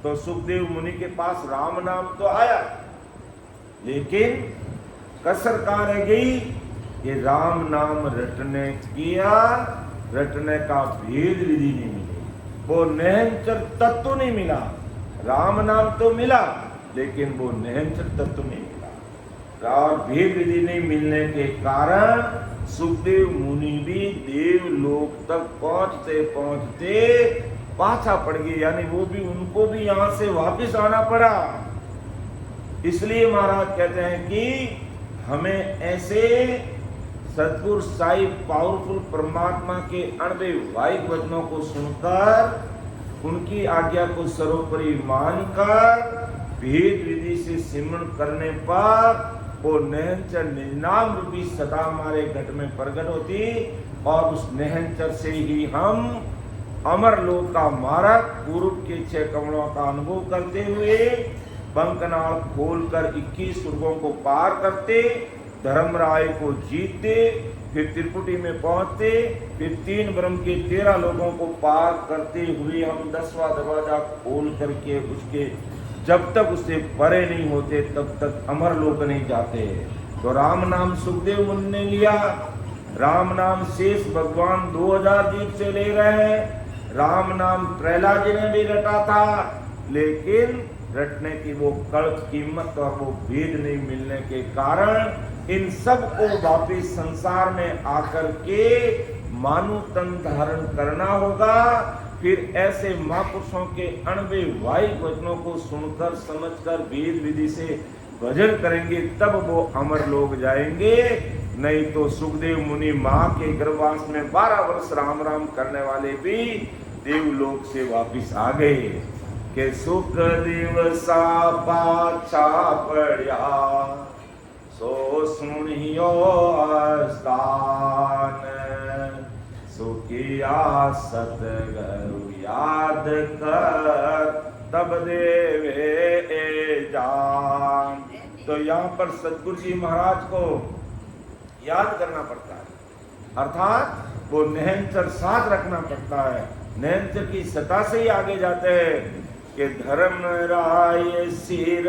Speaker 1: तो सुखदेव मुनि के पास राम नाम तो आया, लेकिन कसर कहाँ रह गई? ये राम नाम रटने का भेद विधि नहीं मिली, वो निरंतर तत्व नहीं मिला। राम नाम तो मिला लेकिन वो निरंतर तत्व नहीं मिला, और भेद विधि नहीं मिलने के कारण सुखदेव मुनि भी देवलोक तक पहुंचते पहुंचते पाछा पड़ गए, यानी वो भी उनको भी यहां से वापस आना पड़ा। इसलिए महाराज कहते हैं कि हमें ऐसे सतगुरु साई पावरफुल परमात्मा के अणबे वाहिक वचनों को सुनकर उनकी आज्ञा को सर्वोपरि मानकर भेद विधि से सिमरण करने पर वो निहंचर निजनाम रूपी सदा हमारे घट में प्रकट होती और उस निहंचर से ही हम अमर लोक का मार्ग पूर्व के 6 कमलों का अनुभव करते हुए बंकनाल खोलकर 21 स्वर्गों को पार करते, धर्मराय को जीतते, फिर त्रिपुटी में पहुंचते, फिर 3 ब्रह्म के 13 लोगों को पार करते हुए हम 10वां दरवाजा खोल करके उसके जब तक उससे परे नहीं होते तब तक अमर लोक नहीं जाते। तो राम नाम सुखदेव मुनि ने लिया, राम नाम शेष भगवान 2000 जीव से ले रहे हैं, राम नाम प्रहलाद जी ने भी रटा था, लेकिन रटने की वो कड़ कीमत और वो भेद नहीं मिलने के कारण इन सब को वापिस संसार में आकर के मानव तन धारण करना होगा। फिर ऐसे महापुरुषों के अणबे वाहिक वचनों को सुनकर समझकर वेद विधि से भजन करेंगे, तब वो अमर लोग जाएंगे। नहीं तो सुखदेव मुनि माँ के गर्भवास में 12 वर्ष राम राम करने वाले भी देवलोक से वापिस आ गए कि सुखदेव सा पाछा पड़िया, सो सुनियो स्थान, सुखिया सतगुरु याद कर, तब देवे ए जान। तो यहाँ पर सतगुरु जी महाराज को याद करना पड़ता है, अर्थात वो निहंचर साथ रखना पड़ता है। निहंचर की सत्ता से ही आगे जाते हैं कि धर्म राय सिर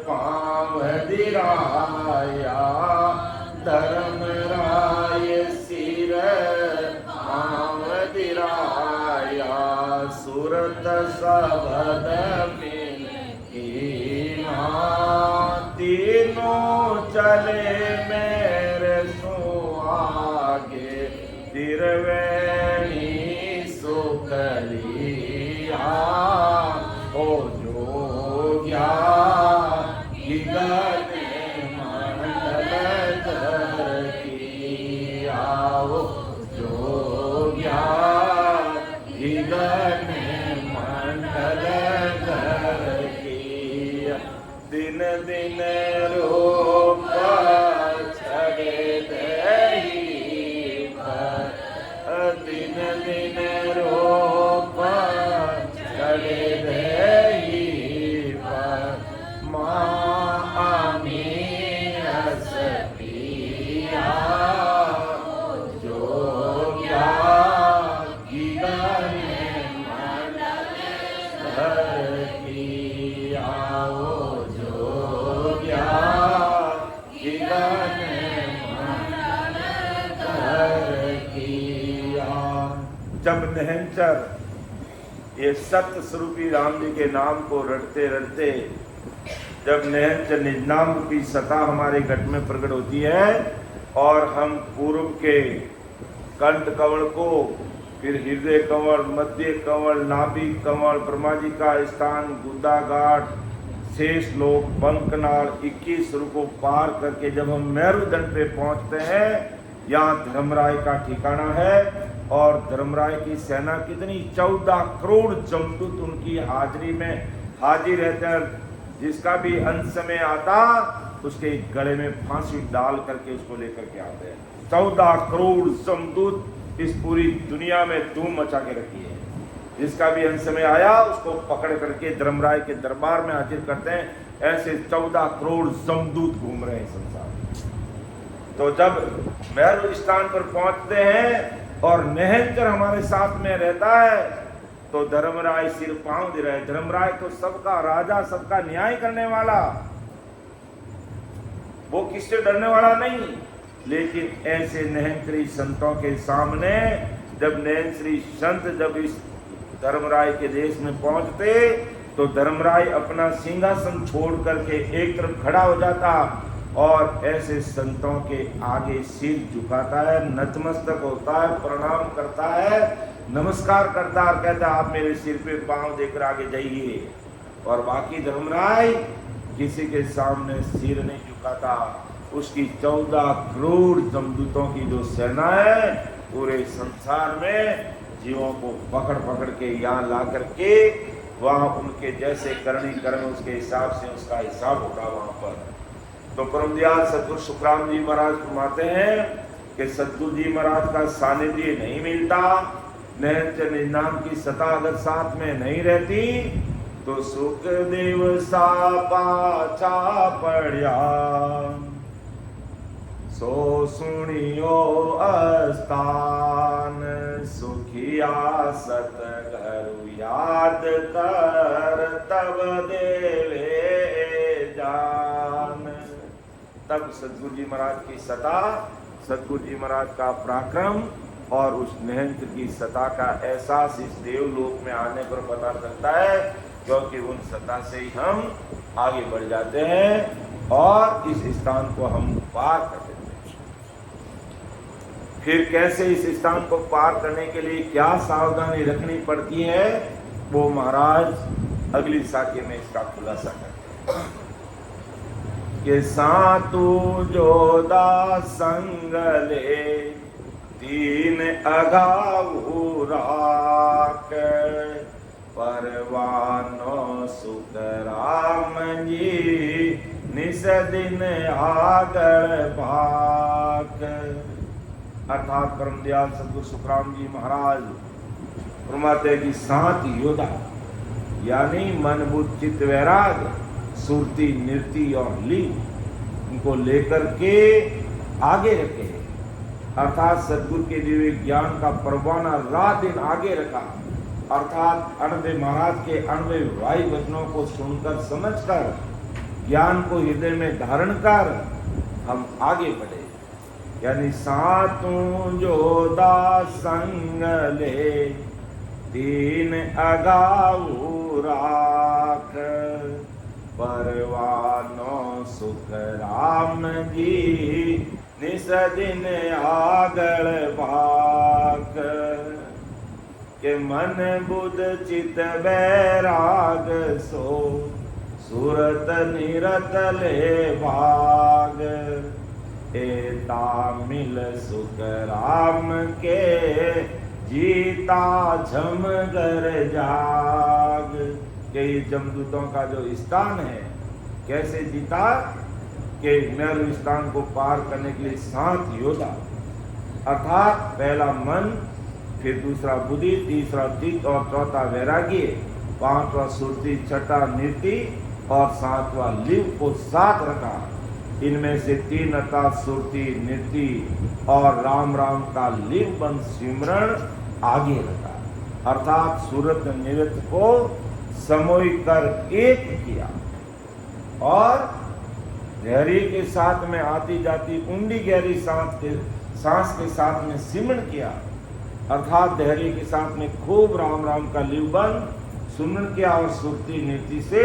Speaker 1: पांव दिराया, धर्म राय सिर पांव दिराया, सुरत सबद मिल तीनों चले मेरे सुहागे, तिरवेणी सुकलिया, ओ जोग्या गिगन मंडल कर किया, ओ जोग्या गिगन मंडल कर किया, दिन दिन रूप छड़े दही पर जब निहंचर ये सत्य स्वरूपी राम जी के नाम को रटते रटते जब निहंचर निजनाम रूपी सत्ता हमारे घट में प्रकट होती है और हम पूर्व के कंठ कवल को, फिर हृदय कवल, मध्य कवल, नाभि कवल, ब्रह्मा जी का स्थान, गुद्दाघाट, शेष लोक, पंकनाल, 21 को पार करके जब हम मेरुदंड पे पहुंचते हैं, यहाँ धर्मराय का ठिकाना है। और धर्मराय की सेना कितनी 14 करोड़ जमदूत उनकी हाजिरी में हाजिर रहते हैं। जिसका भी अंत में आता उसके गले में फांसी डाल करके उसको लेकर के आते हैं। 14 करोड़ जमदूत इस पूरी दुनिया में धूम मचा के रखी है। जिसका भी अंत में आया उसको पकड़ करके धर्मराय के दरबार में हाजिर करते हैं। ऐसे 14 करोड़ जमदूत घूम रहे हैं संसार में। तो जब मेरु स्थान पर पहुंचते हैं और निहंचर हमारे साथ में रहता है तो धर्मराय सिर पांव दे रहे। धर्मराय तो सबका राजा, सबका न्याय करने वाला, वो किससे डरने वाला नहीं। लेकिन ऐसे निहंचरी संतों के सामने जब निहंचरी संत जब इस धर्मराय के देश में पहुंचते तो धर्मराय अपना सिंहासन छोड़ करके एक तरफ खड़ा हो जाता और ऐसे संतों के आगे सिर झुकाता है, नतमस्तक होता है, प्रणाम करता है, नमस्कार करता और कहता है आप मेरे सिर पे पांव देकर आगे जाइए। और बाकी धर्मराय किसी के सामने सिर नहीं झुकाता। उसकी 14 करोड़ जमदूतों की जो सेना है पूरे संसार में जीवों को पकड़ पकड़ के यहाँ ला करके वहाँ उनके जैसे करनी कर्म उसके हिसाब से उसका हिसाब होगा वहाँ पर। तो परमदयाल सतगुरु सुखराम जी महाराज फरमाते हैं कि सतगुरु जी महाराज का सानिध्य नहीं मिलता, निहंचर निजनाम की सत्ता अगर साथ में नहीं रहती तो सुखदेव सा पाछा पड़िया सो सुनियो अस्तान सुखिया सतगुरु याद कर तब देवे जान। तब सतगुरु जी महाराज की सत्ता, सतगुरु जी महाराज का पराक्रम और उस निहंचर की सत्ता का एहसास इस देवलोक में आने पर पता चलता है, क्योंकि उन सत्ता से ही हम आगे बढ़ जाते हैं और इस स्थान को हम पार कर देते हैं। फिर कैसे इस स्थान को पार करने के लिए क्या सावधानी रखनी पड़ती है वो महाराज अगली साखी में इसका खुलासा करते हैं कि सातु जोदा संग ले तीन अगाऊ राख परवानो सुख राम जी निस दिन आगड़ भाक। अर्थात परमदयाल सतगुरु सुखराम जी महाराज फरमाते हैं कि 7 योद्धा यानी मन बुद्धि चित्त वैराग सुरती नृति और लीन उनको लेकर के आगे रखे। अर्थात सदगुरु के दिव्य ज्ञान का परवाना रात दिन आगे रखा। अर्थात अणवे महाराज के अणवे वायु वचनों को सुनकर समझकर ज्ञान को हृदय में धारण कर हम आगे बढ़े। यानी सातों जोदा संग ले तीन अगाऊ राख परवानो सुख राम जी निस दिन आगड़ भाग के मन बुध चित बैराग सो सूरत निरत ले भाग एता मिल सुख राम के जीता झम गर जाग। के जमदूतों का जो स्थान है कैसे जीता कि मेरु स्थान को पार करने के लिए 7 योद्धा अर्थात पहला मन, फिर दूसरा बुद्धि, तीसरा चित्त और चौथा वैराग्य, 5वां सुरती, 6वां नीति और 7वां लिव को साथ रखा। इनमें से 3 अर्थात सुरती, नीति और राम राम का लिव बन सिमरण आगे रखा। अर्थात सूरत निरत को समूहिक कर एक किया और गहरी के साथ में आती जाती ऊंडी गहरी सांस के साथ में सिमरण किया। अर्थात धैर्य के साथ में खूब राम राम का लिवबंद सुमरण किया और सुरती नीति से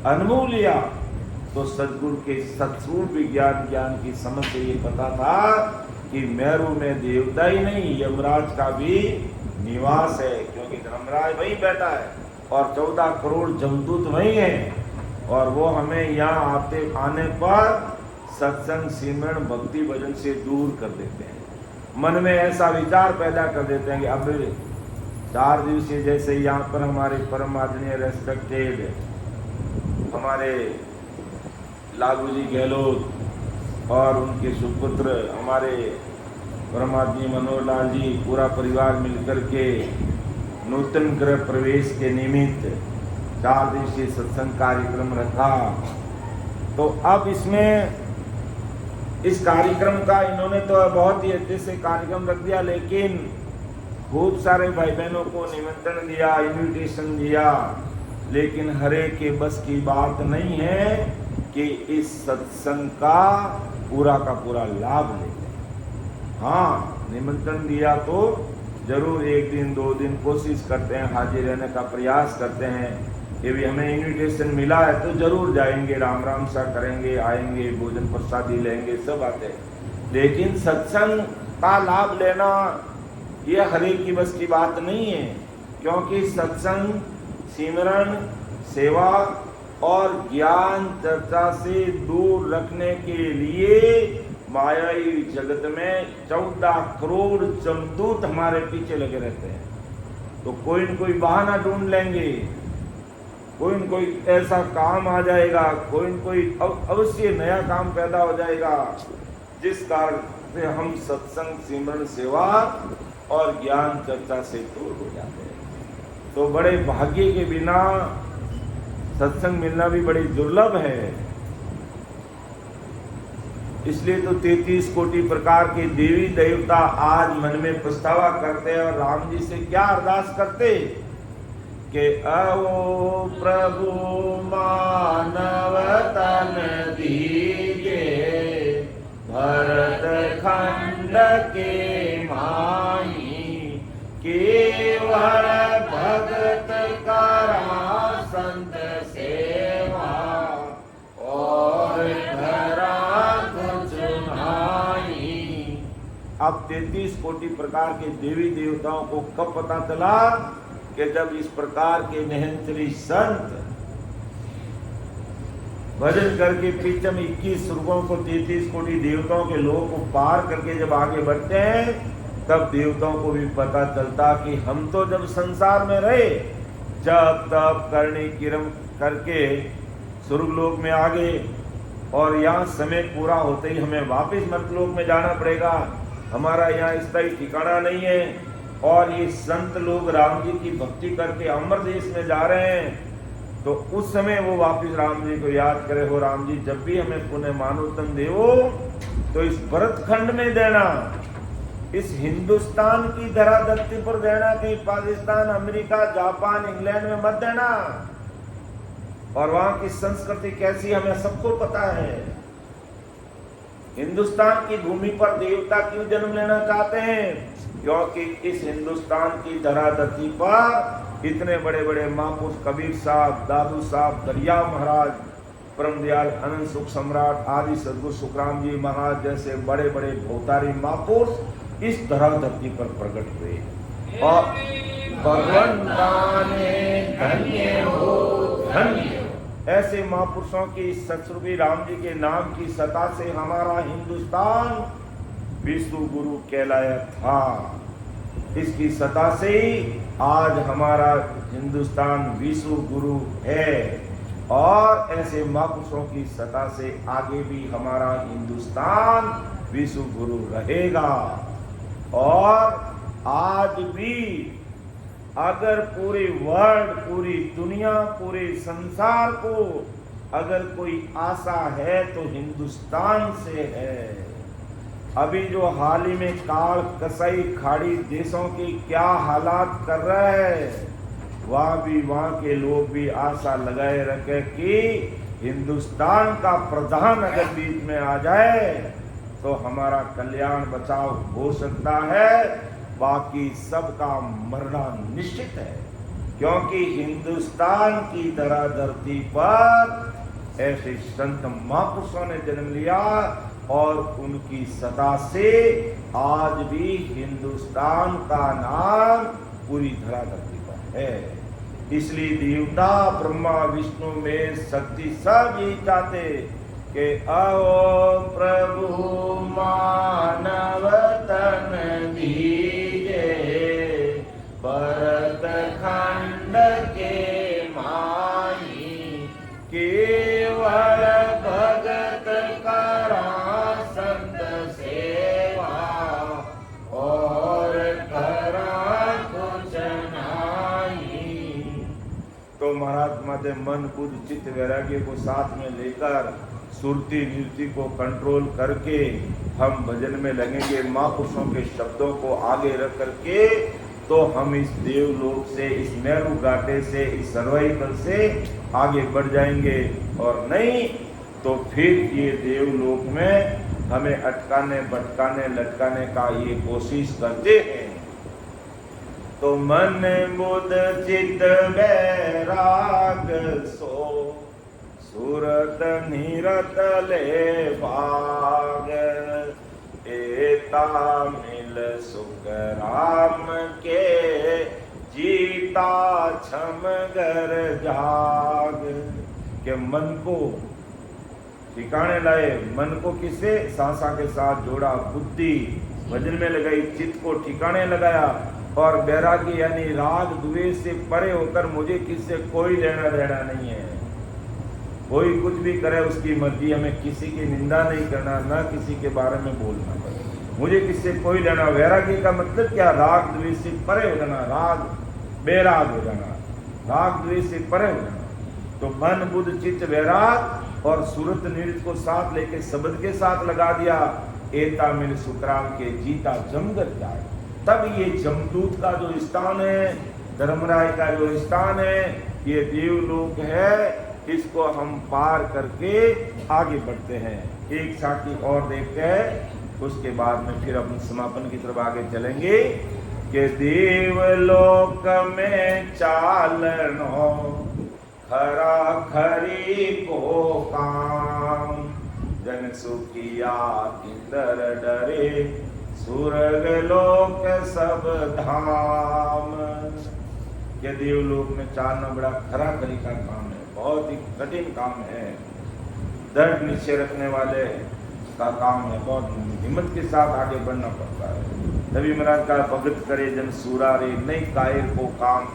Speaker 1: अनुभव लिया, तो सदगुरु के सत्स्वरूप विज्ञान ज्ञान की समझ से ये पता था कि मेरू में देवता ही नहीं, यमराज का भी निवास है, क्योंकि धर्मराज वही बैठा है और 14 करोड़ जमदूत वही है। और वो हमें यहाँ आने पर सत्संग सिमरण भक्ति भजन से दूर कर देते हैं, मन में ऐसा विचार पैदा कर देते हैं कि अब 4 दिवसीय जैसे यहाँ पर हमारे परम आदरणीय रेस्पेक्टेड हमारे लागू जी गहलोत और उनके सुपुत्र हमारे परमात्मा मनोहर लाल जी पूरा परिवार मिलकर के नूतन गृह प्रवेश के निमित्त 4 दिवसीय सत्संग कार्यक्रम रखा। तो अब इसमें इस कार्यक्रम का इन्होंने तो बहुत ही अच्छे से कार्यक्रम रख दिया, लेकिन खूब सारे भाई बहनों को निमंत्रण दिया, इनविटेशन दिया, लेकिन हरे के बस की बात नहीं है कि इस सत्संग का पूरा लाभ ले। हाँ, निमंत्रण दिया तो जरूर 1 दिन 2 दिन कोशिश करते हैं, हाजिर रहने का प्रयास करते हैं कि भी हमें इनविटेशन मिला है तो जरूर जाएंगे, राम राम सा करेंगे, आएंगे, भोजन प्रसादी लेंगे, सब आते हैं। लेकिन सत्संग का लाभ लेना ये हरेक की बस की बात नहीं है, क्योंकि सत्संग सिमरन सेवा और ज्ञान चर्चा से दूर रखने के लिए मायाई जगत में 14 करोड़ जमदूत हमारे पीछे लगे रहते हैं। तो कोई न कोई बहाना ढूंढ लेंगे, कोई न कोई ऐसा काम आ जाएगा, कोई न कोई अवश्य नया काम पैदा हो जाएगा, जिस कारण से हम सत्संग सिमरन सेवा और ज्ञान चर्चा से दूर हो जाते हैं। तो बड़े भाग्य के बिना सत्संग मिलना भी बड़ी दुर्लभ है। इसलिए तो 33 कोटि प्रकार के देवी देवता आज मन में पछतावा करते हैं और राम जी से क्या अरदास करते कि आओ प्रभु मानव तन दीजे, भरत खंड के माही, केवल भगत करा संत सेवा, और धरा कुछ नाही। अब 33 कोटि प्रकार के देवी देवताओं को कब पता चला कि जब इस प्रकार के निहंचली संत भजन करके पिछम 21 स्वर्गों को 33 कोटि देवताओं के लोगों को पार करके जब आगे बढ़ते हैं, तब देवताओं को भी पता चलता कि हम तो जब संसार में रहे, जब तब करनी किरम करके स्वर्गलोक में आ गए, और यहाँ समय पूरा होते ही हमें वापस मर्तलोक में जाना पड़ेगा, हमारा यहाँ स्थायी ठिकाना नहीं है। और ये संत लोग राम जी की भक्ति करके अमर देश में जा रहे हैं, तो उस समय वो वापस राम जी को याद करे, हो राम जी जब भी हमें पुण्य मानोतन देवो तो इस भरत खंड में देना, इस हिंदुस्तान की धरा धरती पर देना, कहीं पाकिस्तान अमेरिका जापान इंग्लैंड में मत देना। और वहां की संस्कृति कैसी हमें सबको पता है। हिंदुस्तान की भूमि पर देवता क्यों जन्म लेना चाहते हैं? क्योंकि इस हिंदुस्तान की धरा धरती पर इतने बड़े बड़े महापुरुष कबीर साहब, दादू साहब, दरिया महाराज, परम दयाल अनंत सुख सम्राट आदि सदगुरु सुखराम जी महाराज जैसे बड़े बड़े भौतारी महापुरुष इस धरा धरती पर प्रकट हुए। और भगवान धन्य हो धन्य, ऐसे महापुरुषों की सतस्वरूपी राम जी के नाम की सत्ता से हमारा हिंदुस्तान विश्व गुरु कहलाया था। इसकी सत्ता से ही आज हमारा हिंदुस्तान विश्व गुरु है, और ऐसे महापुरुषों की सत्ता से आगे भी हमारा हिंदुस्तान विश्व गुरु रहेगा। और आज भी अगर पूरे वर्ल्ड, पूरी दुनिया, पूरे संसार को अगर कोई आशा है तो हिंदुस्तान से है। अभी जो हाल ही में काल कसाई खाड़ी देशों की क्या हालात कर रहा है, वहाँ के लोग भी आशा लगाए रखे कि हिंदुस्तान का प्रधान अगर बीच में आ जाए तो हमारा कल्याण बचाव हो सकता है। बाकी सबका मरना निश्चित है, क्योंकि हिंदुस्तान की धरा धरती पर ऐसे संत महापुरुषों ने जन्म लिया और उनकी सदा से आज भी हिंदुस्तान का नाम पूरी धरा धरती पर है। इसलिए देवता ब्रह्मा विष्णु में शक्ति सब यही चाहते कि आओ प्रभु मानव तन दीजे, भरत खंड के माही, केवल भगत करा संत सेवा, और करा कुछ नहीं। तो महाराज माते मन बुद्धि चित्त वैराग्य को साथ में लेकर सुरती नृत्य को कंट्रोल करके हम भजन में लगेंगे, महापुरुषों के शब्दों को आगे रख करके, तो हम इस देवलोक से, इस मेरू घाटे से, इस सरवई तल से आगे बढ़ जाएंगे। और नहीं तो फिर ये देवलोक में हमें अटकाने भटकाने लटकाने का ये कोशिश करते हैं। तो मन बुध चित वैराग सो, सूरत निरत ले भाग, एता मिल सुख राम के, जीता छम घर जाग। के मन को ठिकाने लाए, मन को किसे सांसा के साथ जोड़ा, बुद्धि भजन में लगाई, चित्त को ठिकाने लगाया, और वैराग्य यानी राग द्वेष से परे होकर मुझे किससे कोई लेना देना नहीं है। कोई कुछ भी करे उसकी मर्जी, हमें किसी की निंदा नहीं करना, ना किसी के बारे में बोलना पड़े, मुझे किससे कोई लेना। वैराग्य का मतलब क्या? राग द्वेष से परे हो जाना, राग बेराग हो जाना, राग द्वेष से परे हो जाना। तो मन बुद्ध चित्त वैराग और सूरत नृत्य को साथ लेके शब्द के साथ लगा दिया, एता मिल सुखराम के, जीता जमकर जाए। तब ये जमदूत का जो स्थान है, धर्मराय का जो स्थान है, ये देवलोक है, इसको हम पार करके आगे बढ़ते हैं। एक साथी और देखते हैं, उसके बाद में फिर हम समापन की तरफ आगे चलेंगे। कि देवलोक में चालनो, खरा खरी को काम, जन सुखिया इंद्र डरे, सुरग लोक सब धाम। ये देवलोक में चालना बड़ा खरा खरी का काम है, बहुत ही कठिन काम है, दृढ़ निश्चय रखने वाले का काम है, बहुत हिम्मत के साथ आगे बढ़ना पड़ता है। तभी महाराज का भगत करे जन सूरा रे, नहीं कायर को काम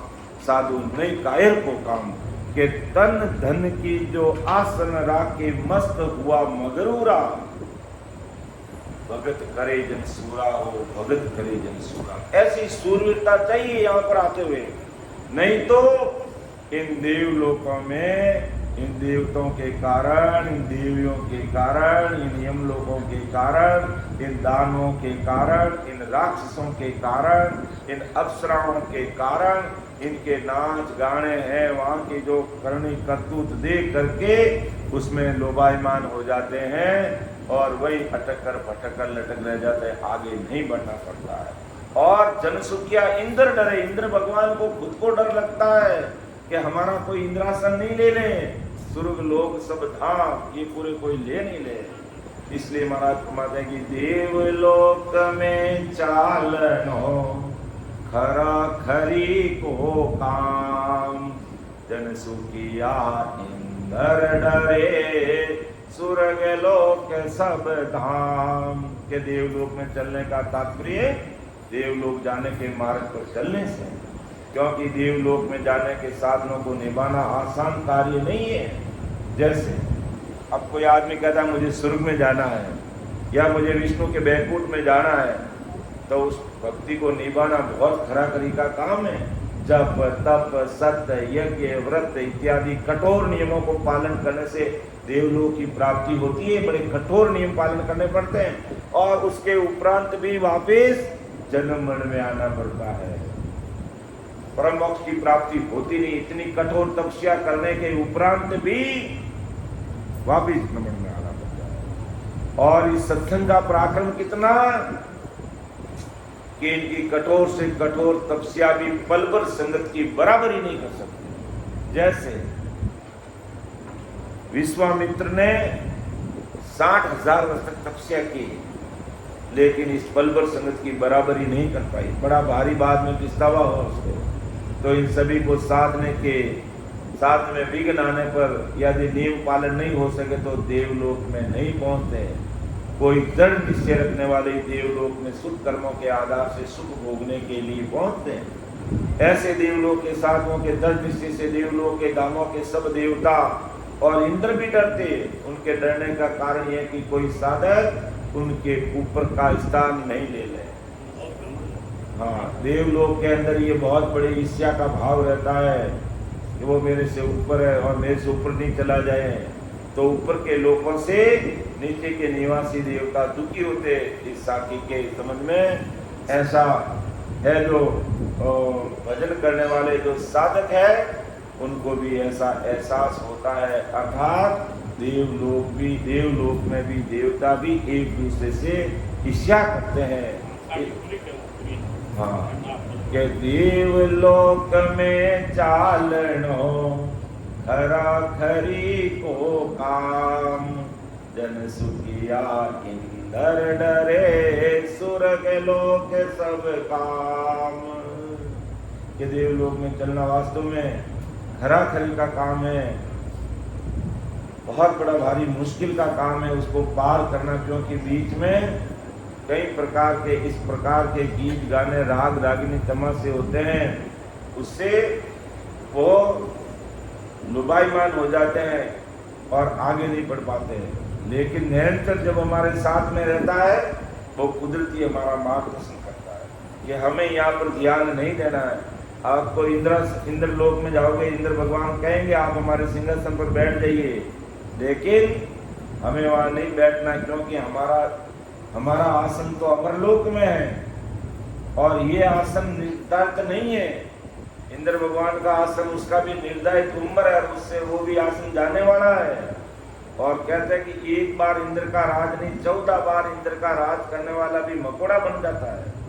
Speaker 1: साधु, नहीं कायर को काम, के तन धन की जो आसन राखे मस्त हुआ मगरूरा, भगत करे जन सूरा हो, भगत करे जन सूरा। ऐसी सूरवीरता चाहिए यहाँ पर आते हुए, नहीं तो इन देवलोकों में, इन देवताओं के कारण, इन देवियों के कारण, इन यमलोकों के कारण, इन दानवों के कारण, इन राक्षसों के कारण, इन अप्सराओं के कारण, इनके नाच गाने हैं, वहाँ की जो करनी करतूत देख करके उसमें लोभायमान हो जाते हैं, और वही अटक कर भटक कर लटक रह जाते हैं, आगे नहीं बढ़ना पड़ता है। और जनसुखिया इंद्र डरे, इंद्र भगवान को खुद को डर लगता है कि हमारा कोई इंद्रासन नहीं ले ले, स्वर्ग लोक सब धाम ये पूरे कोई ले नहीं ले। इसलिए महाराज फरमाते हैं कि देवलोक में चालनो, खरा खरी को काम, जन सुखिया इंद्र डरे, सुरग लोक सब धाम। के देवलोक में चलने का तात्पर्य देवलोक जाने के मार्ग पर चलने से, क्योंकि देवलोक में जाने के साधनों को निभाना आसान कार्य नहीं है। जैसे अब कोई आदमी कहता है मुझे स्वर्ग में जाना है या मुझे विष्णु के बैकुंठ में जाना है, तो उस भक्ति को निभाना बहुत खरा खरी का काम है। जप तप सत्य यज्ञ व्रत इत्यादि कठोर नियमों को पालन करने से देवलोक की प्राप्ति होती है, बड़े कठोर नियम पालन करने पड़ते हैं, और उसके उपरांत भी वापिस जन्म मरण में आना पड़ता है। परम मोक्ष की प्राप्ति होती नहीं, इतनी कठोर तपस्या करने के उपरांत भी वापिस जन्म मरण में आना पड़ता है। और इस सत्संग का पराक्रम कितना कि इनकी कठोर से कठोर तपस्या भी पल भर संगत की बराबरी नहीं कर सकती। जैसे विश्वामित्र ने 60,000 वर्ष तक तपस्या की, लेकिन इस पल भर संगत की बराबरी नहीं कर पाई। बड़ा भारी बाद में पछतावा हो उसको। तो इन सभी को साधने के साथ में विघ्न आने पर यदि नियम पालन नहीं हो सके तो देवलोक में नहीं पहुंचते। कोई दृढ़ निश्चय रखने वाले देवलोक में सुख कर्मों के आधार से सुख भोगने के लिए पहुंचते हैं। ऐसे देवलोक के साधुओं के दृढ़ निश्चय से देवलोक के गांवों के सब देवता और इंद्र भी डरते। उनके डरने का कारण यह कि कोई साधक उनके ऊपर का स्थान नहीं ले ले। हाँ, देवलोक के अंदर ये बहुत बड़ी ईर्ष्या का भाव रहता है कि वो मेरे से ऊपर है और मेरे से ऊपर नहीं चला जाए। तो ऊपर के लोगों से नीचे के निवासी देवता दुखी होते। इस साखी के समझ में ऐसा है। जो भजन करने वाले जो साधक है उनको भी ऐसा एहसास होता है। अर्थात देवलोक में भी देवता भी एक दूसरे से ईर्ष्या करते हैं। हाँ, के देवलोक में चालनो खरा खरी को काम, जन सुखिया इंदर डरे सुरग लोक सब काम। के देवलोक में चलना वास्तव में खरा खरी का काम है, बहुत बड़ा भारी मुश्किल का काम है उसको पार करना। क्योंकि बीच में कई प्रकार के इस प्रकार के गीत गाने राग रागिनी तमाशे होते हैं, उससे वो लुभाईमान हो जाते हैं और आगे नहीं बढ़ पाते हैं। लेकिन निरंतर जब हमारे साथ में रहता है वो कुदरती हमारा मार्गदर्शन करता है कि हमें यहाँ पर ध्यान नहीं देना है। आपको इंद्र लोक में जाओगे, इंद्र भगवान कहेंगे आप हमारे सिंहासन पर बैठ जाइए, लेकिन हमें वहाँ नहीं बैठना, क्योंकि हमारा आसन तो अमरलोक में है और ये आसन निर्धारित नहीं है। इंद्र भगवान का आसन उसका भी निर्धारित उम्र है, उससे वो भी आसन जाने वाला है। और कहते हैं कि एक बार इंद्र का राज नहीं 14 बार इंद्र का राज करने वाला भी मकोड़ा बन जाता है।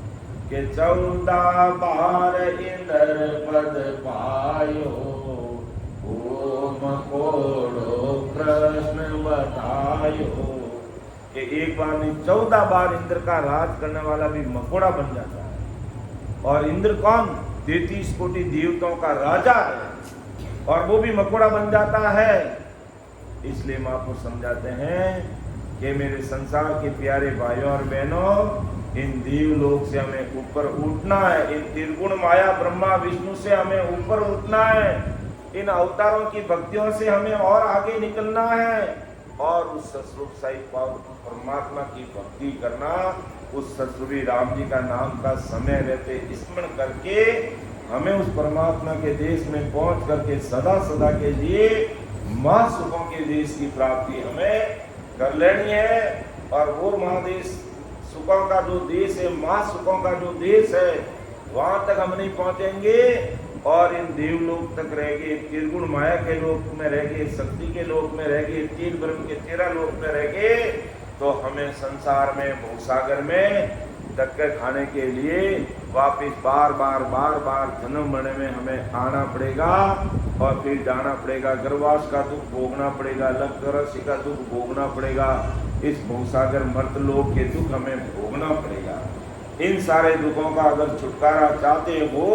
Speaker 1: कि 14 बार इंद्र पद पायो, ओ मकोड़ो कृष्ण बतायो। कि एक बार नहीं 14 बार इंद्र का राज करने वाला भी मकोड़ा बन जाता है। और इंद्र कौन? 33 कोटि देवताओं का राजा है और वो भी मकोड़ा बन जाता है। इसलिए हम आपको समझाते हैं कि मेरे संसार के प्यारे भाइयों और बहनों, इन देवलोक से हमें ऊपर उठना है। इन त्रिगुण माया ब्रह्मा विष्णु से हमें ऊपर उठना है। इन अवतारों की भक्तियों से हमें और आगे निकलना है और उस सतस्वरूप साई परमात्मा की भक्ति करना, उस सतस्वरूपी राम जी का नाम का समय रहते स्मरण करके हमें उस परमात्मा के देश में पहुंच करके सदा सदा के लिए महासुखों के देश की प्राप्ति हमें कर लेनी है। और वो महादेश सुखों का जो देश है, महासुखों का जो देश है, वहां तक हम नहीं पहुंचेंगे और इन देवलोक तक रहेंगे, त्रिगुण माया के लोक में रहेंगे, शक्ति के लोक में रहेंगे, तीन ब्रह्म के 13 लोक में रहेंगे, तो हमें संसार में भवसागर में धक्के खाने के लिए वापिस बार बार जन्म मरने में हमें आना पड़ेगा और फिर जाना पड़ेगा। गर्भवास का दुख भोगना पड़ेगा, लक्ष्य का दुख भोगना पड़ेगा, इस भवसागर मर्तलोक के दुख हमें भोगना पड़ेगा। इन सारे दुखों का अगर छुटकारा चाहते हो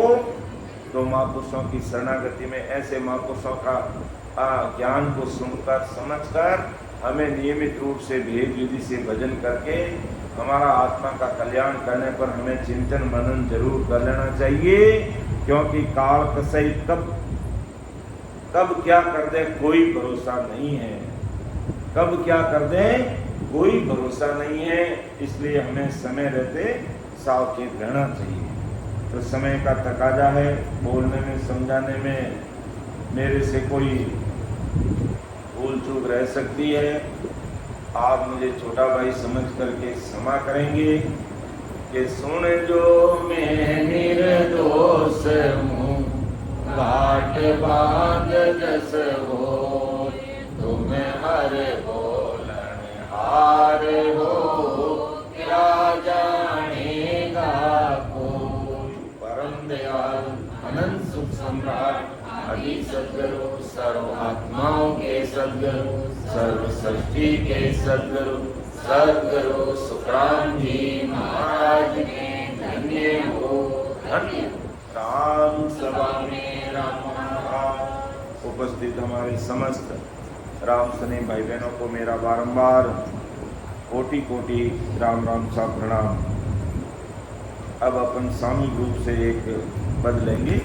Speaker 1: तो महापुरुषों की शरणागति में ऐसे महापुरुषों का ज्ञान को सुनकर समझकर हमें नियमित रूप से भेद विधि से भजन करके हमारा आत्मा का कल्याण करने पर हमें चिंतन मनन जरूर कर लेना चाहिए। क्योंकि काल कसई कब क्या कर दे कोई भरोसा नहीं है, कब क्या कर दे कोई भरोसा नहीं है। इसलिए हमें समय रहते सावचेत रहना चाहिए। तो समय का तकाजा है, बोलने में समझाने में मेरे से कोई भूल चूक रह सकती है, आप मुझे छोटा भाई समझ करके क्षमा करेंगे। कि सुन जो मैं निर्दोष हूँ, घाट बांध जस हो, तुम हर बोलन हार हो, क्या जानेगा सम्राट आदि सद्गुरु, सर्व आत्माओं के सद्गुरु, सर्व सृष्टि के सद्गुरु, सद्गुरु सुखराम जी महाराज ने धन्य हो, धन्य हो। राम सभा में राम उपस्थित हमारे समस्त राम स्नेही भाई बहनों को मेरा बारंबार कोटि कोटि राम राम सा प्रणाम। अब अपन सामूहिक रूप से एक पद लेंगे।